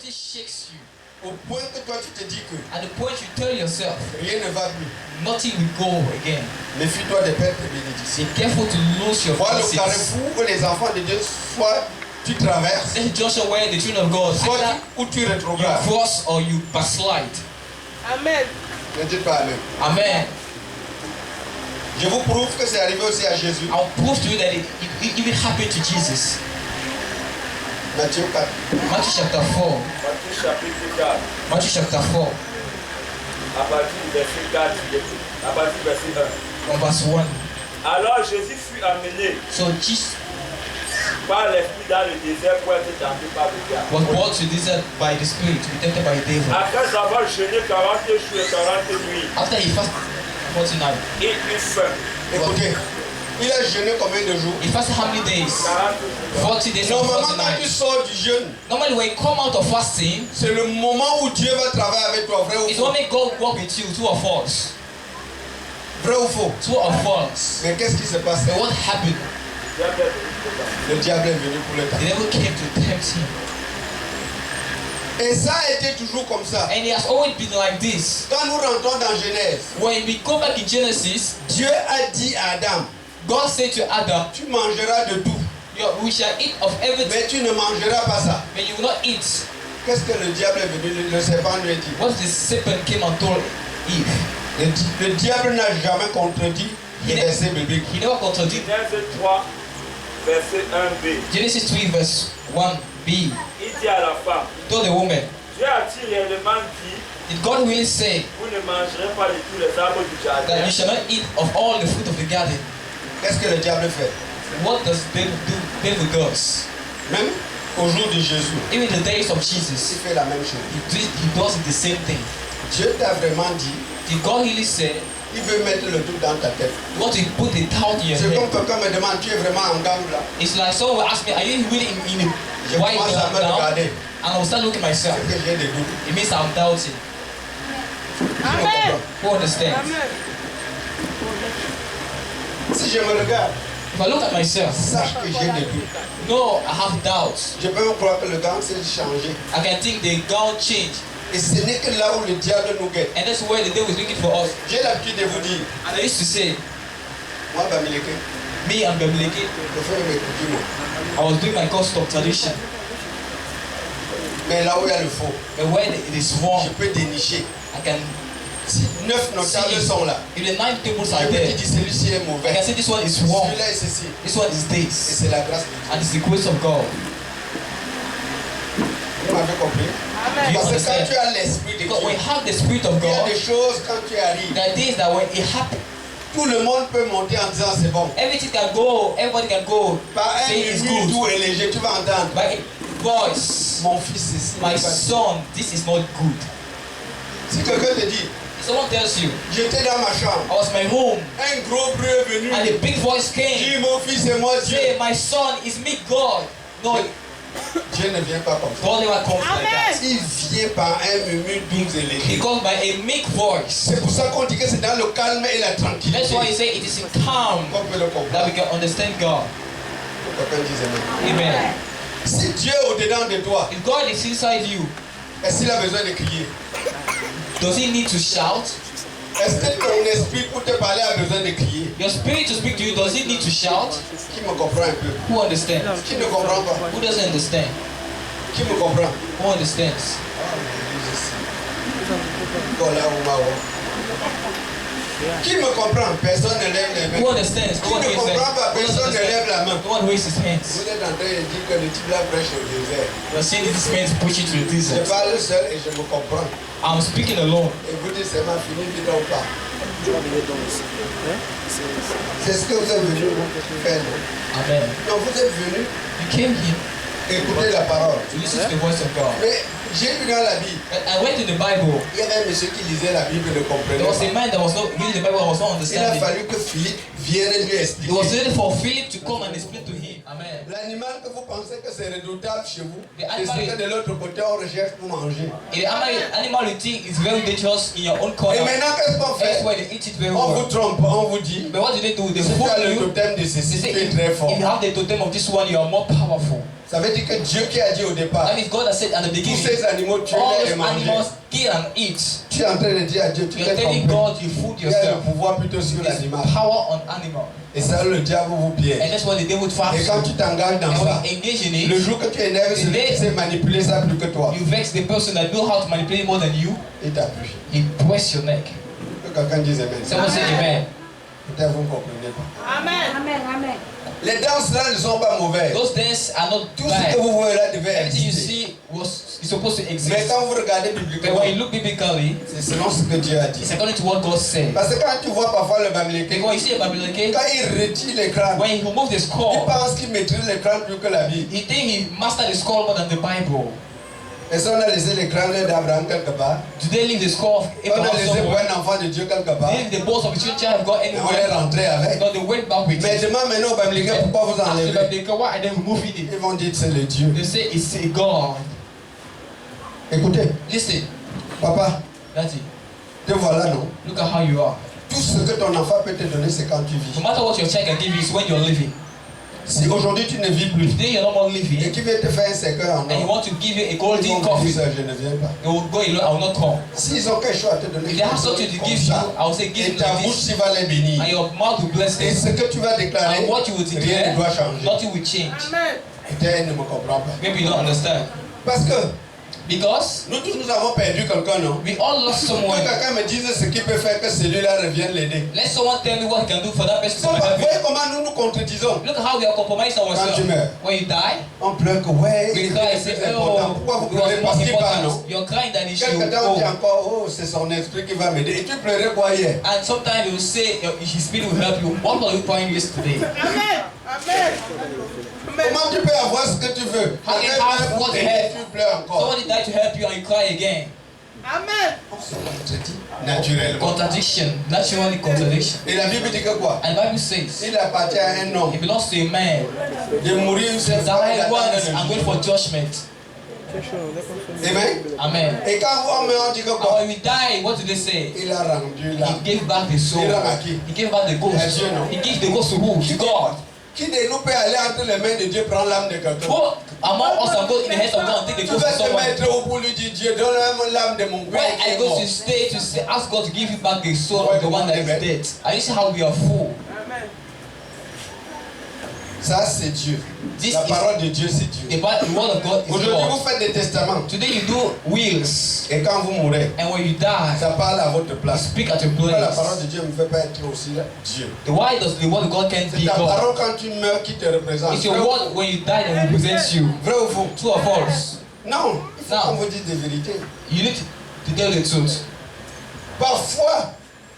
Something shakes you. Au point que toi tu te dis que At the point you tell yourself, rien ne va plus. nothing will go again. Méfie-toi des pertes et bénédictions. Be careful to lose your Voilà le blessings. carrefour où les enfants de Dieu, soit tu traverses, This is just where the children of God, soit either où tu you rétrogrades. cross or you backslide. Amen. Ne dites pas Amen. Amen. Je vous prouve que c'est arrivé aussi à Jésus. I'll prove to you that it even happened to Jesus. Matthieu 4. Matthew chapter 4. Matthieu chapitre 4, Matthew chapter 4, à partir du verset 4, à partir du verset 1. from verse 1. Alors Jésus fut amené So Jesus par l'Esprit dans le désert pour être tenté par le diable. was brought to desert by the Spirit to be tempted by the devil. Après avoir jeûné 40 jours et 40 nuits, After he fasted 40 nights, il eut faim. Écoutez, il a jeûné combien de jours? he fasted how many days? 40 jours. 40 days and 40 Normalement, quand tu nights. sors du jeûne, Normally, when you come out of fasting, c'est le moment où Dieu va travailler avec toi, vrai ou it's faux? only God work with you, true or false. Vrai ou faux? True or false. Mais qu'est-ce qui se passe? And what happened? Le diable est venu pour le temps. The devil came to tempt him. Et ça a été toujours comme ça. And it has always been like this. Quand nous rentrons dans Genèse, When we go back in Genesis, Dieu a dit à Adam, God said to Adam, tu mangeras de tout, we shall eat of everything, mais tu ne mangeras pas ça. but you will not eat. Qu'est-ce que le diable est venu, le serpent lui a dit? What the serpent came and told Eve. Le diable n'a jamais contredit les versets bibliques. He never contradicted. Genèse 3, verset 1b. Genesis 3 verse 1b. Il dit à la femme, Told the woman, Dieu a-t-il réellement dit, did God really say vous ne mangerez pas de tous les arbres du that jardin? you shall not eat of all the fruit of the garden? Qu'est-ce que le diable fait? What does devil do? Devil does. Même au jour de Jésus, Even in the days of il Jesus, fait la même chose. he does the same thing. Dieu t'a vraiment dit, Did God really say, il veut mettre le tout dans ta tête. you want to put the doubt in your C'est comme head? quelqu'un me demande, tu es vraiment en gang là? It's like someone will ask me, are you really in Je a white commence à me gown? regarder. And I will start looking at myself. C'est que j'ai des doutes. It means I'm doubting. Tu me Amen. Who understands? Amen. comprends? Si je me regarde, If I look at myself, sache que j'ai des doutes. no, I have doubts. Je peux me croire que le gang s'est changé. I can think the gown changed. Et ce n'est que là où le diable nous guette. And that's where the devil is looking for us. J'ai l'habitude de vous dire, And I used to say, moi, Bamileke, me and Bemileke, je fais mes coutumes. I was doing my custom tradition. Mais là où il y a le faux, But when it is wrong, je peux dénicher. I can Si 9 notables sont là, if the 9 tables je are peux te there, dire celui-ci est I mauvais. can say this one is wrong, Celui-là est ceci. this one is Et this. c'est la grâce de Dieu. And it's the grace of God. Vous m'avez compris? Amen. Parce que quand understand? tu as l'esprit de Dieu, Because when you have the Spirit of il y a God, des choses quand tu arrives, the idea is that when it happens, tout le monde peut monter en disant c'est bon. everything can go, everybody can go, Par un say it's murmure good. doux et léger, tu vas entendre. But voice, Mon fils, ceci. my n'est pas- son, this is not good. Si quelqu'un te dit, If someone tells you, j'étais dans ma chambre, I was in my home, un gros bruit est venu. and a big voice came, Dis mon fils et moi Dieu. say, my son is me, God. No, Dieu ne vient pas comme ça. God never comes like that. Il vient par un murmure doux et He léger. comes by a meek voice. C'est pour ça qu'on dit que c'est dans le calme et la That's why tranquillité he say it is in calm qu'on peut le that comprendre. we can understand God. Quelqu'un dise amen. Amen. Si Dieu est au-dedans de toi, If God is inside you, est-ce qu'il a besoin de crier? does he need to shout? Est-ce que ton esprit pour te parler a besoin de crier? Your spirit to speak to you, does he need to shout? Qui me comprend un peu? Who understands? Qui ne comprend pas? Who doesn't understand? Qui me comprend? Who understands? Qui me comprend? Personne ne lève les mains. Who understands? Qui No one ne raises comprend pas? their- Personne ne lève la main. No one raises his hands. Vous êtes en train de dire que le type là prêche au désert. You're saying this man is preaching to the Je desert. parle seul et je me comprends. I'm speaking alone. Et vous dites c'est ma fini vite ou pas? C'est ce que vous êtes venu faire. Non? Amen. Donc vous êtes venu You came here écouter la parole. to listen to the voice of God. Mais j'ai vu dans la Bible, But I went to the Bible. il y avait un monsieur qui lisait la Bible et ne comprenait There was a pas. man that was not reading the Bible and was not Il a understanding. fallu que Philippe vienne lui It was expliquer. ready for Philip to come and explain to him. Amen. L'animal que vous pensez que c'est redoutable chez vous, The c'est ce animal- que de l'autre côté on recherche pour manger. The animal you think is very dangerous in your own Et corner. maintenant qu'est-ce qu'on That's fait? why they eat it very On vous well. trompe, on vous dit, But what do? They si tu fool as le you. totem de They ceci, say tu es très fort. if you have the totem of this one, you are more powerful. Ça veut dire que Dieu qui a dit au départ, That means God has said at the tous beginning, ces animaux, tu all les those et manger. animals kill and eat. Tu es en train de dire à Dieu, tu You're t'es telling trompé. God you fooled Tu as le yourself. pouvoir plutôt sur There's l'animal. power on animal. Et ça, le diable vous And piège. that's what the devil Et fights. quand tu t'engages dans And ça, when you engage in le it, jour que tu énerves celui qui sait manipuler ça plus que toi, you vex the person that know how to manipulate more than you. il t'appuie. He press your neck. Que quelqu'un dise Amen. Someone say amen. Peut-être vous ne comprenez pas. Amen. Amen. Amen. Les danses là ne sont pas mauvaises. Those dances are not Tout ce bad. que vous voyez là devait Everything you exister. see is supposed to Mais exist. quand vous regardez But bibliquement, when you look biblically, c'est selon ce que Dieu a dit. it's according to what God said. Parce que quand tu vois parfois le Bamileke, Because when you see a Babylon king, quand il retire les crânes, when he removed the il skull, pense qu'il maîtrise les crânes plus que la Bible. he think he mastered the skull more than the Bible. Et si on a laissé les crânes d'Abraham quelque part, Do they leave the skull of on a Abraham laissé pour somewhere? un enfant de Dieu quelque part, Leave the bones of the children have gone et on est anywhere? rentré avec. No, they went back with Mais it. demande maintenant au Bamileke pourquoi vous Ask the enlevez. Babylon, why are they removing it? Ils vont dire c'est le Dieu. They say it's a God. Écoutez, Listen, papa, Daddy, te voilà non. look at how you are. Tout ce que ton enfant peut te donner, c'est quand tu vis. No matter what your child can give you, is when you're living. Si aujourd'hui tu ne vis plus, Today you're not more et living, qui veut te faire un cercueil en and you or, want to give you a ils golden vont te coffin. dire ça, je ne viens pas. They will go alone, I will not come. S'ils ont quelque chose à te donner, If they have something to comme give you, ça, I will say give et them ta like bouche this, tu vas les bénir. and your mouth will bless Et them. ce que tu vas déclarer, And what you will rien declare, ne doit changer. nothing will change. Amen. Peut-être ne me comprend pas. Maybe you don't understand. Parce que Because nous tous nous avons perdu quelqu'un, non? we all lost Que someone. quelqu'un me dise ce qu'il peut faire que celui-là revienne l'aider. Let someone tell me what he can do for that person to Vous help voyez you. comment nous nous contredisons? Look at how we are compromising Quand tu ourselves. meurs, When you die, on pleure que ouais, we c'est cry and say, plus important. oh, Pourquoi vous it was pleurez? Parce more qu'il part, non? important. You're crying that he should Quelque temps on dit go. encore, oh, c'est son esprit qui va m'aider. Et tu pleurais quoi hier? And sometimes he will say, his spirit will help you. What were you crying yesterday? Amen. Amen. Comment tu peux avoir ce que tu veux? How can you Quelqu'un have meurt pour what t'aider, you have? tu pleures encore. Somebody died to help you and you cry again. Amen. On se contredit naturellement. Contradiction, naturally contradiction. Et la Bible dit que quoi? And the Bible says, Il appartient à un homme it belongs to a man. de mourir une seule fois et Die d'attendre once and le wait for judgment. Amen. Amen. Et quand on meurt, on dit que And quoi? when we die, what do they say? Il a rendu là. He gave back the soul. Il rend à qui? He gave back the ghost. À Dieu, non? He gives the ghost to who? To God. Qui de nous peut aller entre les mains de Dieu prendre l'âme de quelqu'un? Who among us can go in the hands of God and take the Tu ghost vas of te someone? mettre au bout lui dire Dieu, donne-moi l'âme de mon When père qui I est go mort. to stay to say, ask God to give you back the soul of the one that is dead. And you see how we are full. Amen. Ça, c'est Dieu. This La is parole de Dieu, c'est Dieu. the word of God is Aujourd'hui, vous God. faites des testaments. Today you do wills, Et quand vous mourrez, and when you die, ça parle à votre you place. speak at your Pourquoi la parole place. de Dieu ne me fait pas être aussi là? Dieu. Why does the word of God can't C'est be ta God? parole quand tu meurs qui te représente. It's your word when you die that represents you. Vrai ou faux? True or false? Non, il faut Non. qu'on vous dise des vérités. You need to tell the truth. Parfois,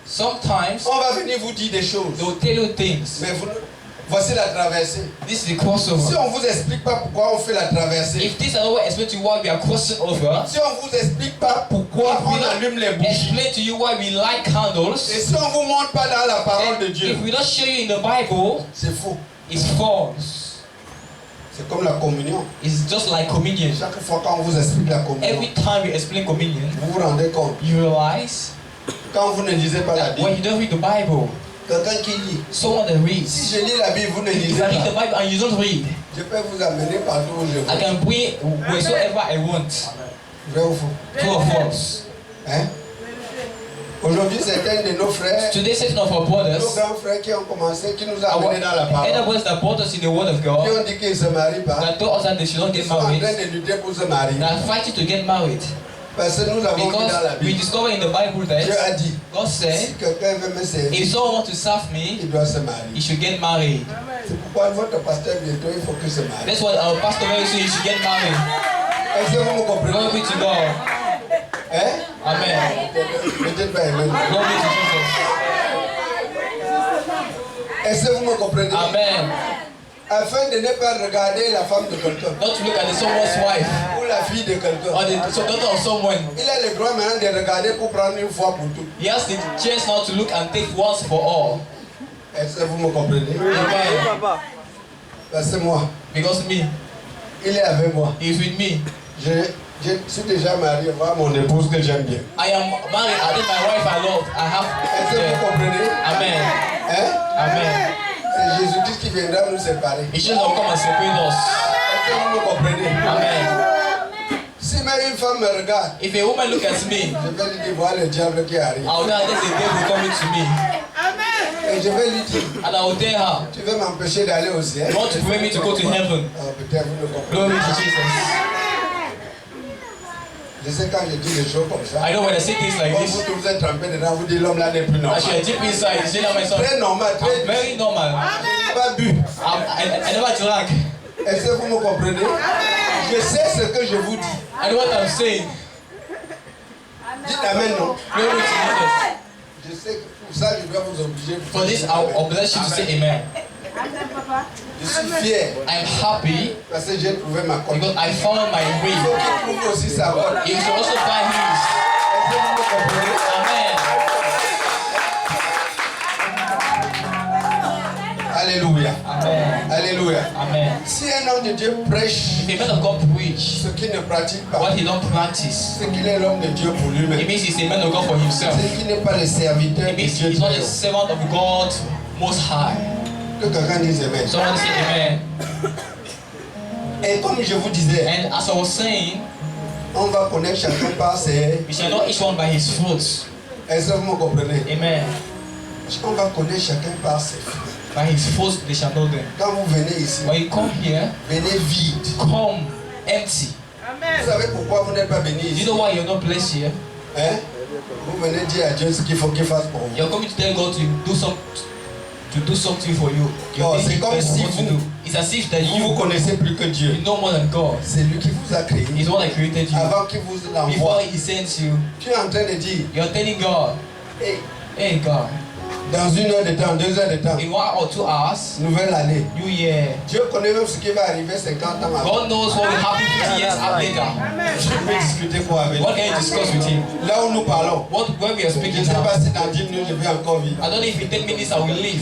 Sometimes on va venir vous dire des choses. they will tell you things. Mais voici la traversée. This is the Si crossover. on ne vous explique pas pourquoi on fait la traversée, If this are not what explain to you why we are crossing over, si on ne vous explique pas pourquoi if we on allume les bougies, explain to you why we light et candles, si on ne vous montre pas dans la parole de Dieu, if we don't show you in the Bible, c'est faux. it's false. C'est comme la communion. It's just like communion. Chaque fois qu'on vous explique la communion, Every time we explain communion, vous vous rendez compte. you realize Quand vous ne lisez pas la that when Bible, you don't read the Bible, quelqu'un qui lit, someone that reads, si je lis la Bible, vous ne if lisez I read the pas, Bible and you don't read, je peux vous amener partout où je I veux. can bring wheresoever I want. Vrai ou faux? True or false? Hein? Aujourd'hui, certains de nos frères, Today, certain of our nos brothers, grands frères qui ont commencé, qui nous ont our amenés dans la parole, elder brothers that brought us in the Word of qui God, ont dit qu'ils ne se marient pas, that told us that they should not ils get sont en train married, de lutter pour se marier. that are fighting to get married. Parce que nous avons vu dans la Because we Bible, discover in the Bible Dieu that a dit, God si said, quelqu'un veut me servir, if someone wants to serve me, il doit se he marier. should get married. C'est pourquoi votre pasteur bientôt, il faut qu'il se marie. That's why our pastor very soon, he should get married. Est-ce que vous me comprenez? Glory be to God. Hein? Amen. Peut-être pas amen. Glory be to Jesus. Est-ce que vous me comprenez? Amen. Afin de ne pas regarder la femme de quelqu'un Not to look at the someone's wife ou la fille de quelqu'un. or the daughter of someone. Il a le droit maintenant de regarder pour prendre une fois pour toutes. He has the chance now to look and take once for all. Est-ce que vous me comprenez? Amen. Parce que moi, Because me, il est avec moi. he is with me. Je suis déjà marié, voir mon épouse que j'aime bien. I am married. I think my wife I love. I Est-ce que vous have. comprenez? Amen. Hein? Amen. C'est Jésus-Christ qui viendra nous séparer. He should have come and separate us. Est-ce Est-ce que vous me comprenez? Amen. Si même une femme me regarde, If a woman look at me, je vais lui dire, voilà le diable qui arrive. I will know that the devil coming to me. Et je vais lui dire, And I will tell her, tu veux m'empêcher d'aller au ciel? you want to prevent me to go to heaven. Peut-être vous ne comprenez Glory pas. to Jesus. Je sais quand je dis des choses comme ça. I know when I say things like Quand this, vous êtes trempé dedans, vous dites l'homme là n'est plus normal. I should deep inside, you see that myself. Très normal, très I'm very normal. pas bu. I never drank. Est-ce que vous me comprenez? Je sais ce que je vous dis. I know what I'm saying. Dites amen, non? Glory to Jesus. Je sais que pour ça, je dois vous obliger. For this, I'll bless you to say amen. Je suis fier I'm happy parce que j'ai trouvé ma compte. because I found my Il way. faut qu'il trouve aussi sa voie. You should also buy his. Est-ce que vous me comprenez? Amen. Alléluia. Amen. Alléluia. Amen. Si un homme de Dieu prêche If a man of God preach ce qu'il ne pratique pas, what he don't practice, c'est qu'il est l'homme de Dieu pour it lui-même. means he's a man of God for himself. C'est qu'il n'est pas le serviteur It de means Dieu. he's not a servant of God Most High. Que quelqu'un dise amen. Someone say amen. Et comme je vous disais, And as I was saying, on va connaître chacun par ses... we shall know each one by his fruits. Est-ce que vous me comprenez? Amen. On va connaître chacun par ses fruits. By his fruits they shall know them. Quand vous venez ici, When you come here, venez vide. come empty. Vous savez pourquoi vous n'êtes pas venu Do you ici? know why you're not blessed here? Hein? Vous venez dire à Dieu ce qu'il faut qu'il fasse pour vous. You're coming to tell God to do something for you. Oh, You're c'est thinking comme best si what to vous- do. It's as if that Vous ne you connaissez plus que Dieu. know more than God. C'est lui qui vous a créé. He's the one that created you. Avant qu'il vous Before l'envoie. he sends you, Tu es en train de dire, you're telling God, hey, hey God, dans 1 heure de temps, 2 heures de temps, in 1 or 2 hours, nouvelle année. New Year, Dieu connaît même ce qui va arriver 50 ans avant. God knows what will happen 50 years later. Je peux discuter quoi avec lui. What can you discuss with him? Là où nous parlons, Where we are je speaking ne sais now, pas si dans 10 minutes je vais encore vivre. I don't know if in 10 minutes I will leave.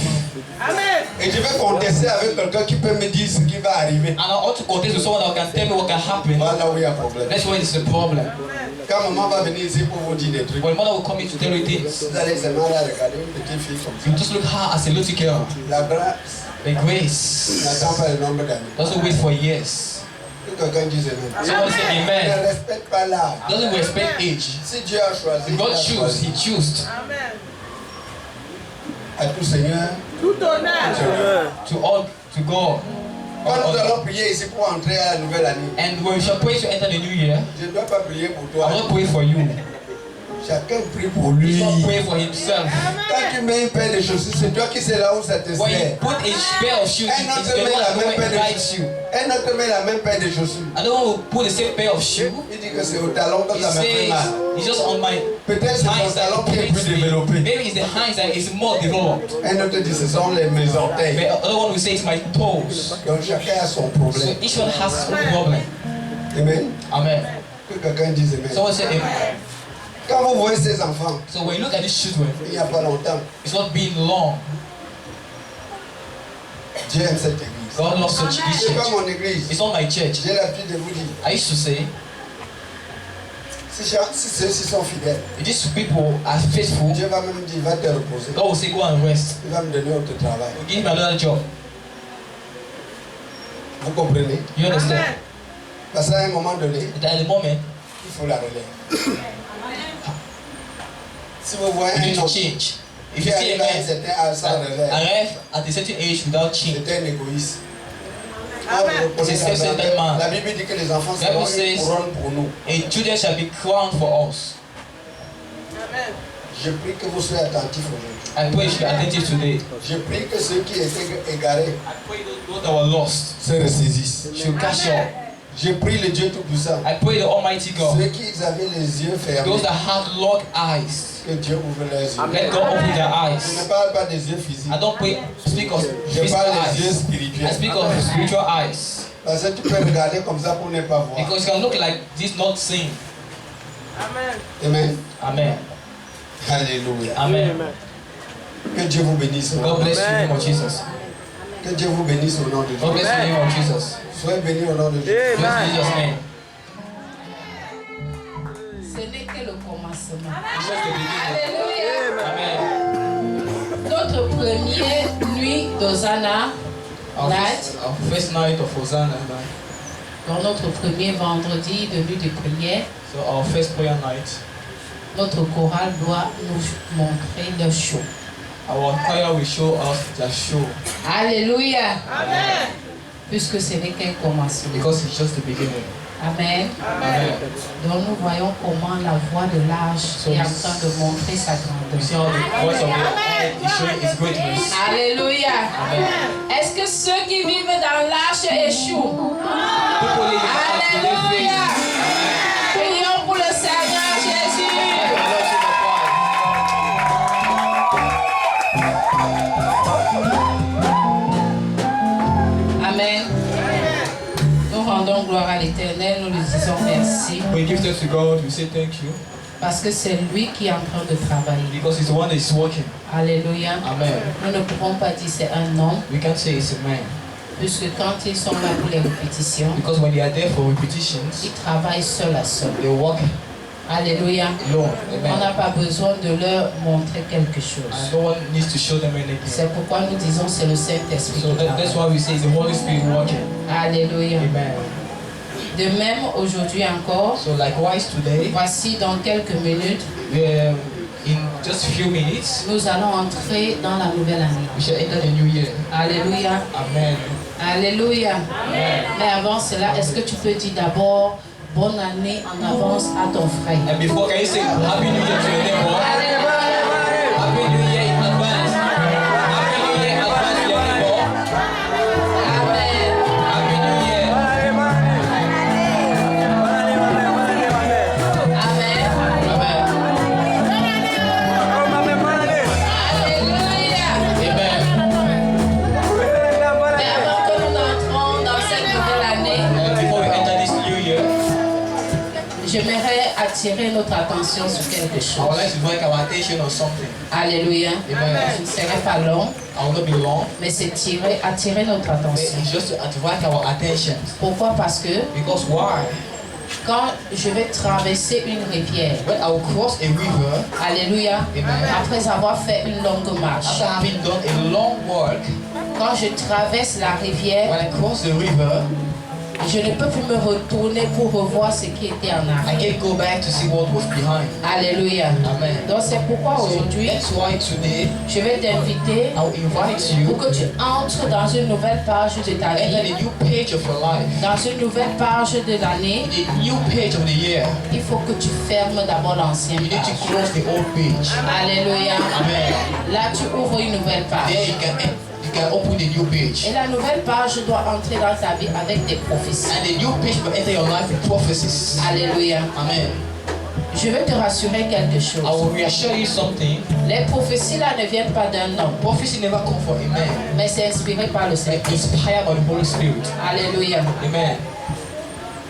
Et je vais contester avec quelqu'un qui peut me dire ce qui va arriver. And I ought to contest with someone that can tell me what can happen. Voilà où il y a problème. That's why it's a problem. Quand maman va venir ici pour vous dire des trucs, When mother will come in to tell you things, vous allez seulement la regarder une petite fille comme you ça. just look her as a little girl. La grâce The grace n'attend pas le nombre d'années. doesn't wait for years. Que quelqu'un dise amen. Someone say Ne amen. respecte pas l'âge. Doesn't respect age. Si Dieu a choisi, If God il a choose, choisi. he chose À tout Seigneur. Tout honneur. to all to God. Quand nous allons prier ici pour entrer à la nouvelle année, And when we shall pray to enter the new year, je ne dois pas prier pour I toi. will not pray for you. Chacun prie pour He lui. shall pray for himself. Quand tu mets une paire de chaussures, c'est toi qui sais là où ça te When you sert. put a pair of shoes, Un it's autre the met la one même who paire de invites you. chaussures. Un autre met la même paire de chaussures. I don't want to put the same pair of shoes. Il dit que c'est au talon que He ça me fait says mal. it's just on my Peut-être c'est hands ton that talon it qui est plus pains me. développé. Maybe it's the hands that is more developed. Un autre dit ce sont mes But orteils. the other one will say it's my toes. Donc chacun a son So problème. each one has his own problem. Amen. Amen. Que quelqu'un dise amen. Someone say amen. Quand vous voyez ces enfants, So when you look at these children, il n'y a pas longtemps, it's not been long. Dieu aime cette église. God loves such this C'est pas church. mon église. It's not my church. J'ai l'habitude de vous dire, I used to say, si ceux-ci sont fidèles, if these people are faithful, Dieu va même dire, il va te reposer. God will say, go and rest. Il va me donner autre travail. He will give me another job. Vous comprenez? You understand? Parce qu'à un moment donné, But at the moment, il faut la relève. Si vous voyez we need un to homme change. If qui you see a arrive à un man certain âge sans relève, arrive at a certain age without change, c'est un égoïste. C'est un certain man. La Bible dit que les enfants Bible seront says- une couronne pour nous. a children shall be crowned for us. Je prie que vous soyez attentifs aujourd'hui. I pray you should be attentive today. Je prie que ceux qui étaient égarés I pray those that were lost se ressaisissent. should catch up. Je prie le Dieu Tout-Puissant. I pray the Almighty God, Ceux qui avaient les yeux fermés, those that have locked eyes, que Dieu ouvre les yeux. let God open their Je eyes. ne parle pas des yeux physiques. I don't speak of Je physical parle des yeux eyes. I spirituels. speak of spiritual eyes. Parce que tu peux regarder comme ça pour ne pas voir. Because you can look like this, not seeing. Amen. Amen. Alléluia. Amen. Que Dieu vous bénisse. au nom God de bless you in the name of Jesus. Jésus. Que Dieu vous bénisse au nom de God bless Jésus. you in the name of Jesus. Soyez bénis au nom de Jésus. Bless in Jesus' name. Ce n'est que le commencement. Just the beginning. Alléluia. Amen. Notre première nuit d'Hosanna, Our night, first night of Hosanna Dans notre premier vendredi de nuit de prière, So our first prayer night, notre chorale doit nous montrer le show. our choir will show us the show Alléluia. Amen. Puisque ce n'est qu'un commencement. because it's just the beginning. Amen. Amen. Donc nous voyons comment la voix de l'âge est en train de montrer sa You see grandeur. how the voice of the head is showing its greatness. Alléluia. Amen. Est-ce que ceux qui vivent dans l'arche échouent? People live in the Alléluia. Prions pour le Seigneur Jésus. Amen. Nous rendons gloire à l'Éternel, nous lui disons merci We give thanks to God, we say thank you parce que c'est lui qui est en train de travailler. because He's the one that is working. Alléluia. Amen. Nous ne pouvons pas dire c'est un homme, We can't say it's a man puisque quand ils sont là pour les répétitions, because when they are there for repetitions, ils travaillent seul à seul. they work Alléluia. alone. On Amen. n'a pas besoin de leur montrer quelque chose. And no one needs to show them anything. C'est pourquoi nous disons c'est le Saint-Esprit So qui that's travaille. why we say it's the Holy Spirit working. Alléluia. Amen. De même, aujourd'hui encore, So likewise today, voici dans quelques minutes, in just a few minutes, nous allons entrer dans la nouvelle année. we shall enter the new year. Alléluia. Amen. Alléluia. Mais avant cela, est-ce que tu peux dire d'abord bonne année en avance à ton frère? And before, can you say Happy New Year to your neighbor? Happy New Year in advance. Happy New Year in advance to your neighbor. Amen. Happy New Year. Amen. Amen. Alléluia. Amen. Mais avant que nous entrons dans cette nouvelle année, And before we enter this new year, j'aimerais attirer notre attention sur quelque I would chose. like to direct our attention on something. Alléluia. Amen. Je ne serai pas long, I will not be long, mais c'est attirer notre but attention. it's just to direct our attention. Pourquoi? Parce que Because why? quand je vais traverser une rivière, When I will cross a river, alléluia, Amen. après avoir fait une longue marche, after having done a long walk, quand je traverse la rivière, when I cross the river, je ne peux plus me retourner pour revoir ce qui était en I arrière. can't go back to see what was behind. Alléluia. Amen. Donc c'est pourquoi So aujourd'hui, that's why today je vais t'inviter I will invite you pour que tu entres dans une nouvelle page de ta enter vie, the new page of your life, dans une nouvelle page de l'année. the new page of the year. Il faut que tu fermes d'abord l'ancienne You need to page. close the old page. Alléluia. Amen. Là, tu ouvres une nouvelle page. There you can open the new page. Et la nouvelle page doit entrer dans ta vie avec des prophéties. And the new page will enter your life with prophecies. Alléluia. Amen. Je vais te rassurer quelque I chose. will reassure you something. Les prophéties là ne viennent pas d'un homme, Prophecy never come from a man, mais c'est inspiré par le but Seigneur. inspired by the Holy Spirit. Alléluia. Amen.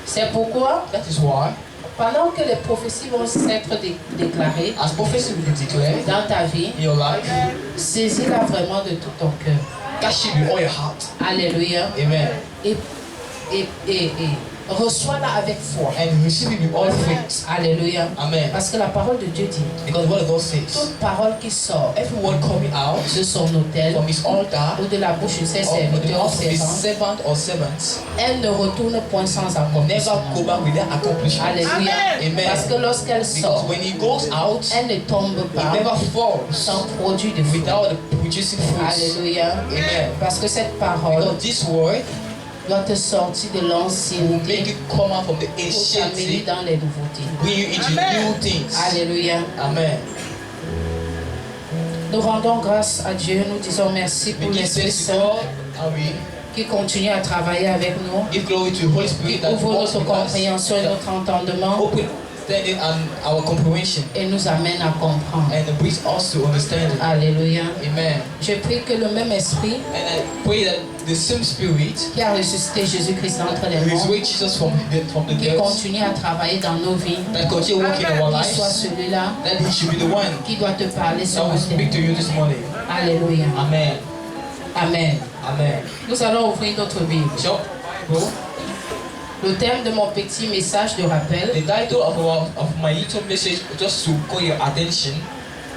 C'est pourquoi, That is why, pendant que les prophéties vont s'être déclarées as prophecy will be declared dans ta vie, in your life, saisis-la vraiment de tout ton cœur. catch it with all your heart. Alléluia. Amen. Et reçois-la avec foi. And receive it with all faith. Alléluia. Amen. Parce que la parole de Dieu dit, Because what God says, toute parole qui sort every word coming out de son autel from his altar ou de la bouche de ses or from the serviteurs ou mouth of his servantes, servant or servants, elle ne retourne point sans never accomplissement. go back with that accomplishment. Alléluia. Amen. Parce que lorsqu'elle Because sort, when he goes out, elle ne tombe it pas never falls sans produit de fruit. without producing fruits. Alléluia. Amen. Parce que cette parole Because this word doit te sortir de will make l'ancienneté it come out from the pour t'amener anciency, dans les nouveautés. bring you into new things. Alléluia. Amen. Nous rendons grâce à Dieu, nous disons merci We pour give l'Esprit thanks to Saint God and we qui continue à travailler avec nous, give glory to the Holy qui Spirit that ouvre works notre with us, compréhension et notre entendement open understanding and our comprehension, et nous amène à comprendre. and brings us to understanding. Alléluia. Amen. Je prie que le même esprit And I pray that the same Spirit qui a ressuscité Jésus-Christ d'entre les who morts, raised Jesus from the qui dead, continue à travailler dans nos vies, that continue working in our qu'il soit lives, celui-là that He should be the one qui doit te parler ce that will speak matin. to you this morning. Alléluia. Amen. Amen. Amen. Nous allons ouvrir notre Bible. So, bro, Le thème de mon petit message de rappel, the title of my little message, just to call your attention,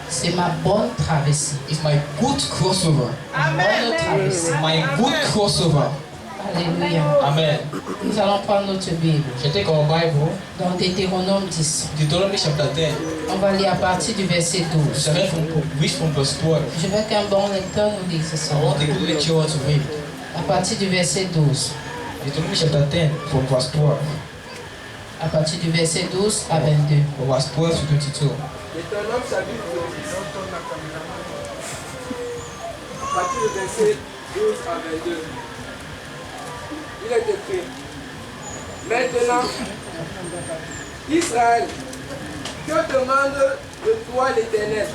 c'est ma bonne traversée. is my good crossover. Bonne traversée. My good crossover. Alléluia. Amen. Nous allons prendre notre Bible Je take our Bible, dans Deutéronome 10. Deuteronomy chapter 10. On va lire à partir du verset 12. Je vais read from verse 12. Je veux qu'un bon lecteur nous lise ce I soir. want the good lecturer to read. À partir du verset 12. Deuteronomy chapter 10 from verse 12. À partir du verset 12 à 22. From verse 12 to 22. Deutéronome chapitre 10. À partir du verset 12 à 22. Il est écrit. Maintenant, Israël, que demande de toi l'Éternel,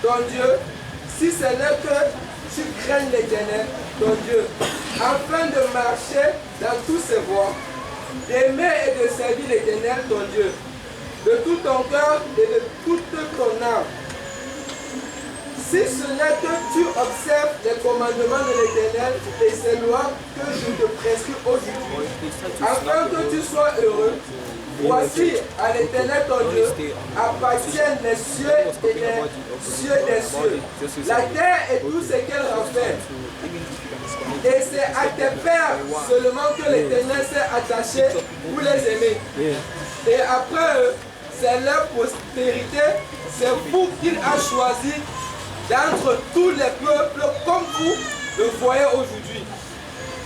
ton Dieu, si ce n'est que tu craignes l'Éternel, ton Dieu, afin de marcher dans tous ses voies, d'aimer et de servir l'Éternel, ton Dieu, de tout ton cœur et de toute ton âme. Si ce n'est que tu observes les commandements de l'Éternel et ses lois que je te prescris aujourd'hui, afin que tu sois heureux, voici à l'Éternel ton Dieu appartiennent les cieux et les cieux des cieux, la terre et tout ce qu'elle renferme. Et c'est à tes pères seulement que l'Éternel s'est attaché pour les aimer. Et après eux, c'est leur postérité, c'est vous qu'il a choisi d'entre tous les peuples comme vous le voyez aujourd'hui.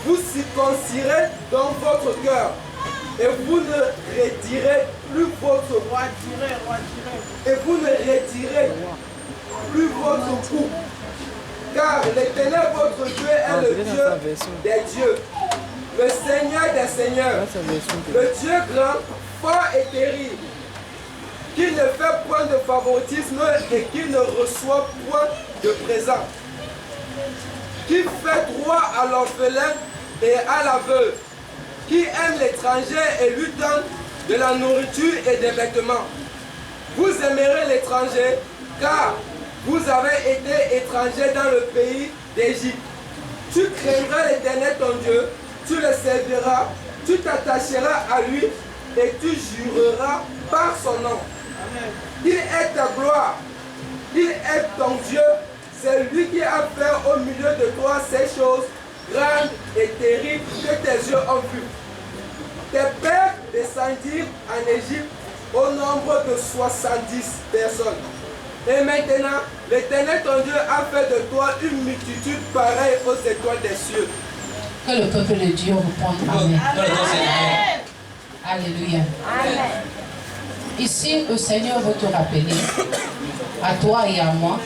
Vous circoncirez dans votre cœur et vous ne retirez plus votre et vous ne retirez plus votre cou. Car l'Éternel votre Dieu est le Dieu des dieux, le Seigneur des seigneurs, le Dieu grand, fort et terrible, qui ne fait point de favoritisme et qui ne reçoit point de présent, qui fait droit à l'orphelin et à la veuve, qui aime l'étranger et lui donne de la nourriture et des vêtements. Vous aimerez l'étranger, car vous avez été étrangers dans le pays d'Égypte. Tu craindras l'Éternel ton Dieu, tu le serviras, tu t'attacheras à lui et tu jureras par son nom. Il est ta gloire, il est ton Dieu, c'est lui qui a fait au milieu de toi ces choses grandes et terribles que tes yeux ont vues. Tes pères descendirent en Égypte au nombre de 70 personnes. Et maintenant, l'Éternel ton Dieu a fait de toi une multitude pareille aux étoiles des cieux. Que le peuple de Dieu réponde Amen. Alléluia. Amen. Ici, le Seigneur veut te rappeler, à toi et à moi.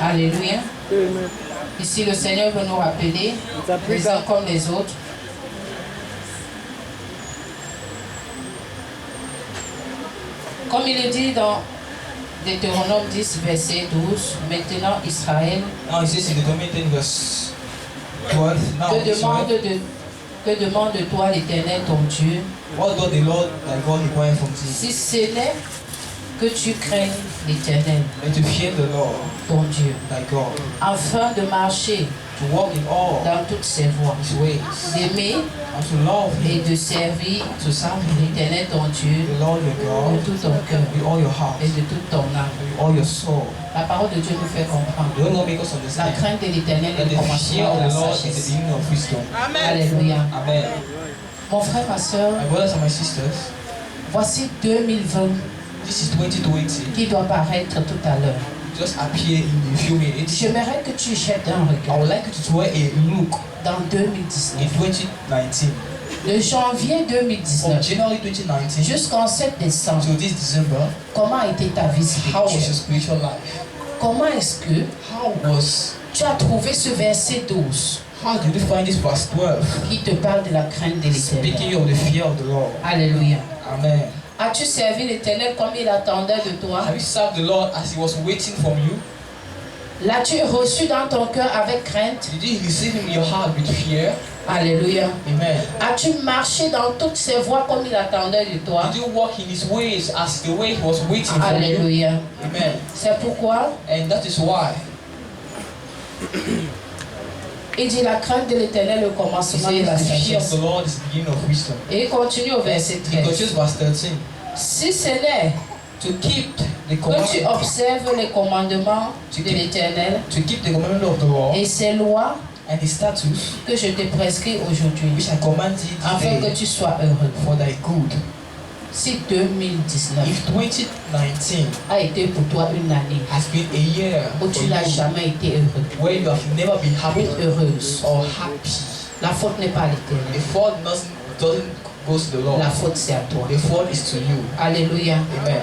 Alléluia. Ici, le Seigneur veut nous rappeler, les uns comme les autres. Comme il est dit dans Deutéronome 10, verset 12, maintenant Israël, Now it says in Deuteronomy 10 verse 12. Now Israel, que demande de toi l'Éternel ton Dieu, what does the Lord thy God require from thee? si ce n'est que tu craignes l'Éternel And to fear the Lord ton Dieu, thy God, afin de marcher to walk in all dans toutes ses voies, his ways, d'aimer and to love et him, de servir to serve him, l'Éternel ton Dieu the Lord your de God, tout ton cœur with all your heart, et de toute ton âme. with all your soul. La parole de Dieu nous fait comprendre. The Lord make us La understand crainte de l'Éternel est that le the fear commencement of de la the Lord is the sagesse. beginning of wisdom. Alléluia. Amen. Mon frère, ma soeur, My brothers and my sisters, voici 2020 this is 2020. qui doit paraître tout à l'heure. Just appear in a few minutes. J'aimerais que tu jettes un I regard would like you to throw a look dans 2019. in 2019. De janvier From 2019 January 2019 jusqu'en 7 décembre, to this December, comment a été ta vie how was your spirituelle? spiritual life? Comment est-ce que How was, tu as trouvé ce verset 12 how did you find this verse 12? qui te parle de la crainte de l'Éternel? Speaking of the fear of the Lord. Alléluia. Amen. As-tu servi l'Éternel comme il attendait de toi? Have you served the Lord as He was waiting from you? L'as-tu reçu dans ton cœur avec crainte? Did you receive Him in your heart with fear? Alléluia. Amen. As-tu marché dans toutes ses voies comme il attendait de toi? Did you walk in His ways as the way He was waiting for you? Alléluia. Amen. C'est pourquoi And that is why il dit la crainte de l'Éternel le He commencement de says la the fear of sagesse. the Lord is the beginning of wisdom. Et il continue au verset He 13. continues verse 13. Si ce n'est To keep the que tu commandment, observes les commandements de l'Éternel to keep the commandment of the Lord et ses lois and the status que je te prescris aujourd'hui, which I command thee afin que today tu sois heureux. for thy good. Si 2019 If 2019 a été pour toi une année has been a year où for tu n'as you jamais été heureux, where you have never been happy heureuse, or happy, la faute n'est pas à the l'Éternel. fault doesn't go to the Lord. La faute c'est à toi. The fault is to you. Alléluia. Amen.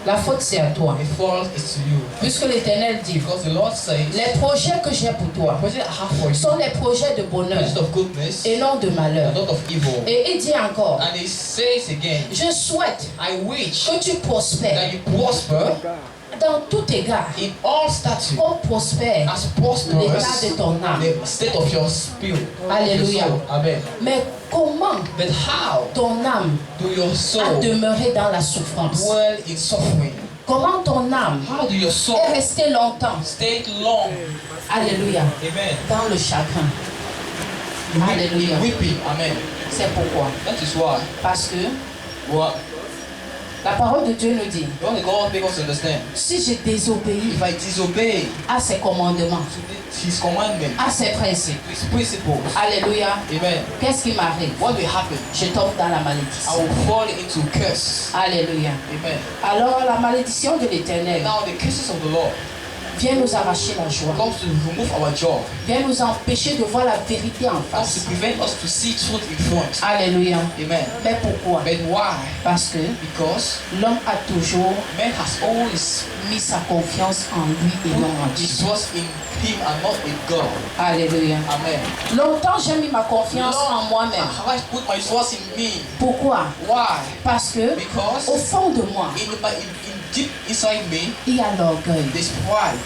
La faute c'est à toi. The fault is to you. Puisque l'Éternel dit, Because the Lord says, les projets que j'ai pour toi the project I have for you sont les projets de bonheur is of goodness et non de malheur. and not of evil. Et il dit encore, And he says again, je souhaite I wish que tu prospères that you prosper dans tout égard. in all stature Oh, prospère as prosperous l'état de ton âme. the state of your spirit. Alléluia. Your soul. Amen. Mais comment But how ton âme do your a soul demeuré dans la souffrance? dwell in suffering? Comment ton âme How do your soul est restée longtemps, stay long? alléluia, Amen. dans le chagrin? Alléluia. In weeping. Amen. C'est pourquoi. That is why. Parce que What? la parole de Dieu nous dit, What the God make us understand? si je désobéis If I disobey à ses commandements, His commandment, à ses principes, His principles, alléluia, Amen. qu'est-ce qui m'arrive? What will happen? Je tombe dans la I malédiction. will fall into curse. Alléluia. Amen. Alors la malédiction de l'Éternel Now the curses of the Lord vient nous arracher la joie, comes to remove our joy, vient nous empêcher de voir la vérité en comes to face. prevent us to see truth in front. Alléluia. Amen. Mais pourquoi? But why? Parce que Because l'homme a toujours man has always mis sa confiance en lui et non en put Dieu. his trust in Him and not in God. Alléluia. Amen. Longtemps j'ai mis ma confiance en moi-même. Have I put my trust in me? Pourquoi? Why? Parce que au Because fond de moi, in deep inside me, il y a l'orgueil there's pride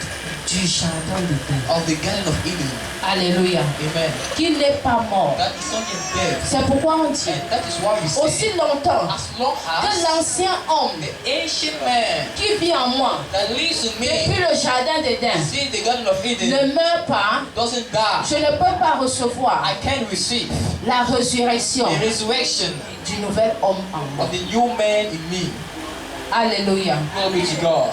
du jardin d'Éden. of the Garden of Eden. Alléluia. Amen. Qui n'est pas mort. That is not yet dead. C'est pourquoi on dit, And that is why we say, aussi longtemps as long que as l'ancien homme the ancient man qui vit en moi that lives in depuis me, le jardin d'Éden see the Garden of Eden, ne meurt pas, doesn't die, je ne peux pas recevoir I can receive la résurrection the resurrection du nouvel homme en moi. of the new man in me. Alléluia. Glory to God.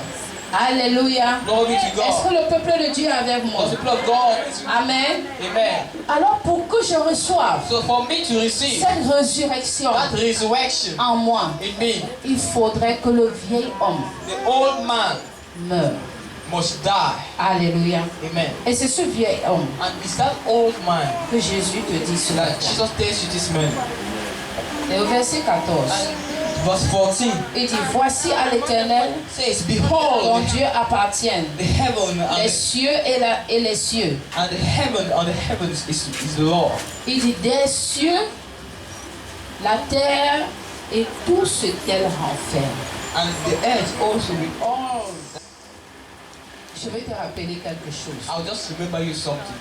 Alléluia. Glory to Est-ce God. que le peuple de Dieu est avec moi? The people of God. Amen. Amen. Alors pour que je reçoive So for me to receive cette résurrection that resurrection en moi, in me, il faudrait que le vieil homme the old man meure. must die. Alléluia. Amen. Et c'est ce vieil homme And it's that old man que Jésus te dit cela. that Jesus tells you this man. Et au verset 14, And verse 14 il dit, voici à l'Éternel, says, ton behold, Dieu appartiennent the heaven les cieux et les cieux. and the heaven on the heavens is the Lord. Il dit, des cieux, la terre et tout ce qu'elle renferme. And the earth also with all. Je vais te rappeler quelque chose. I'll just remember you something.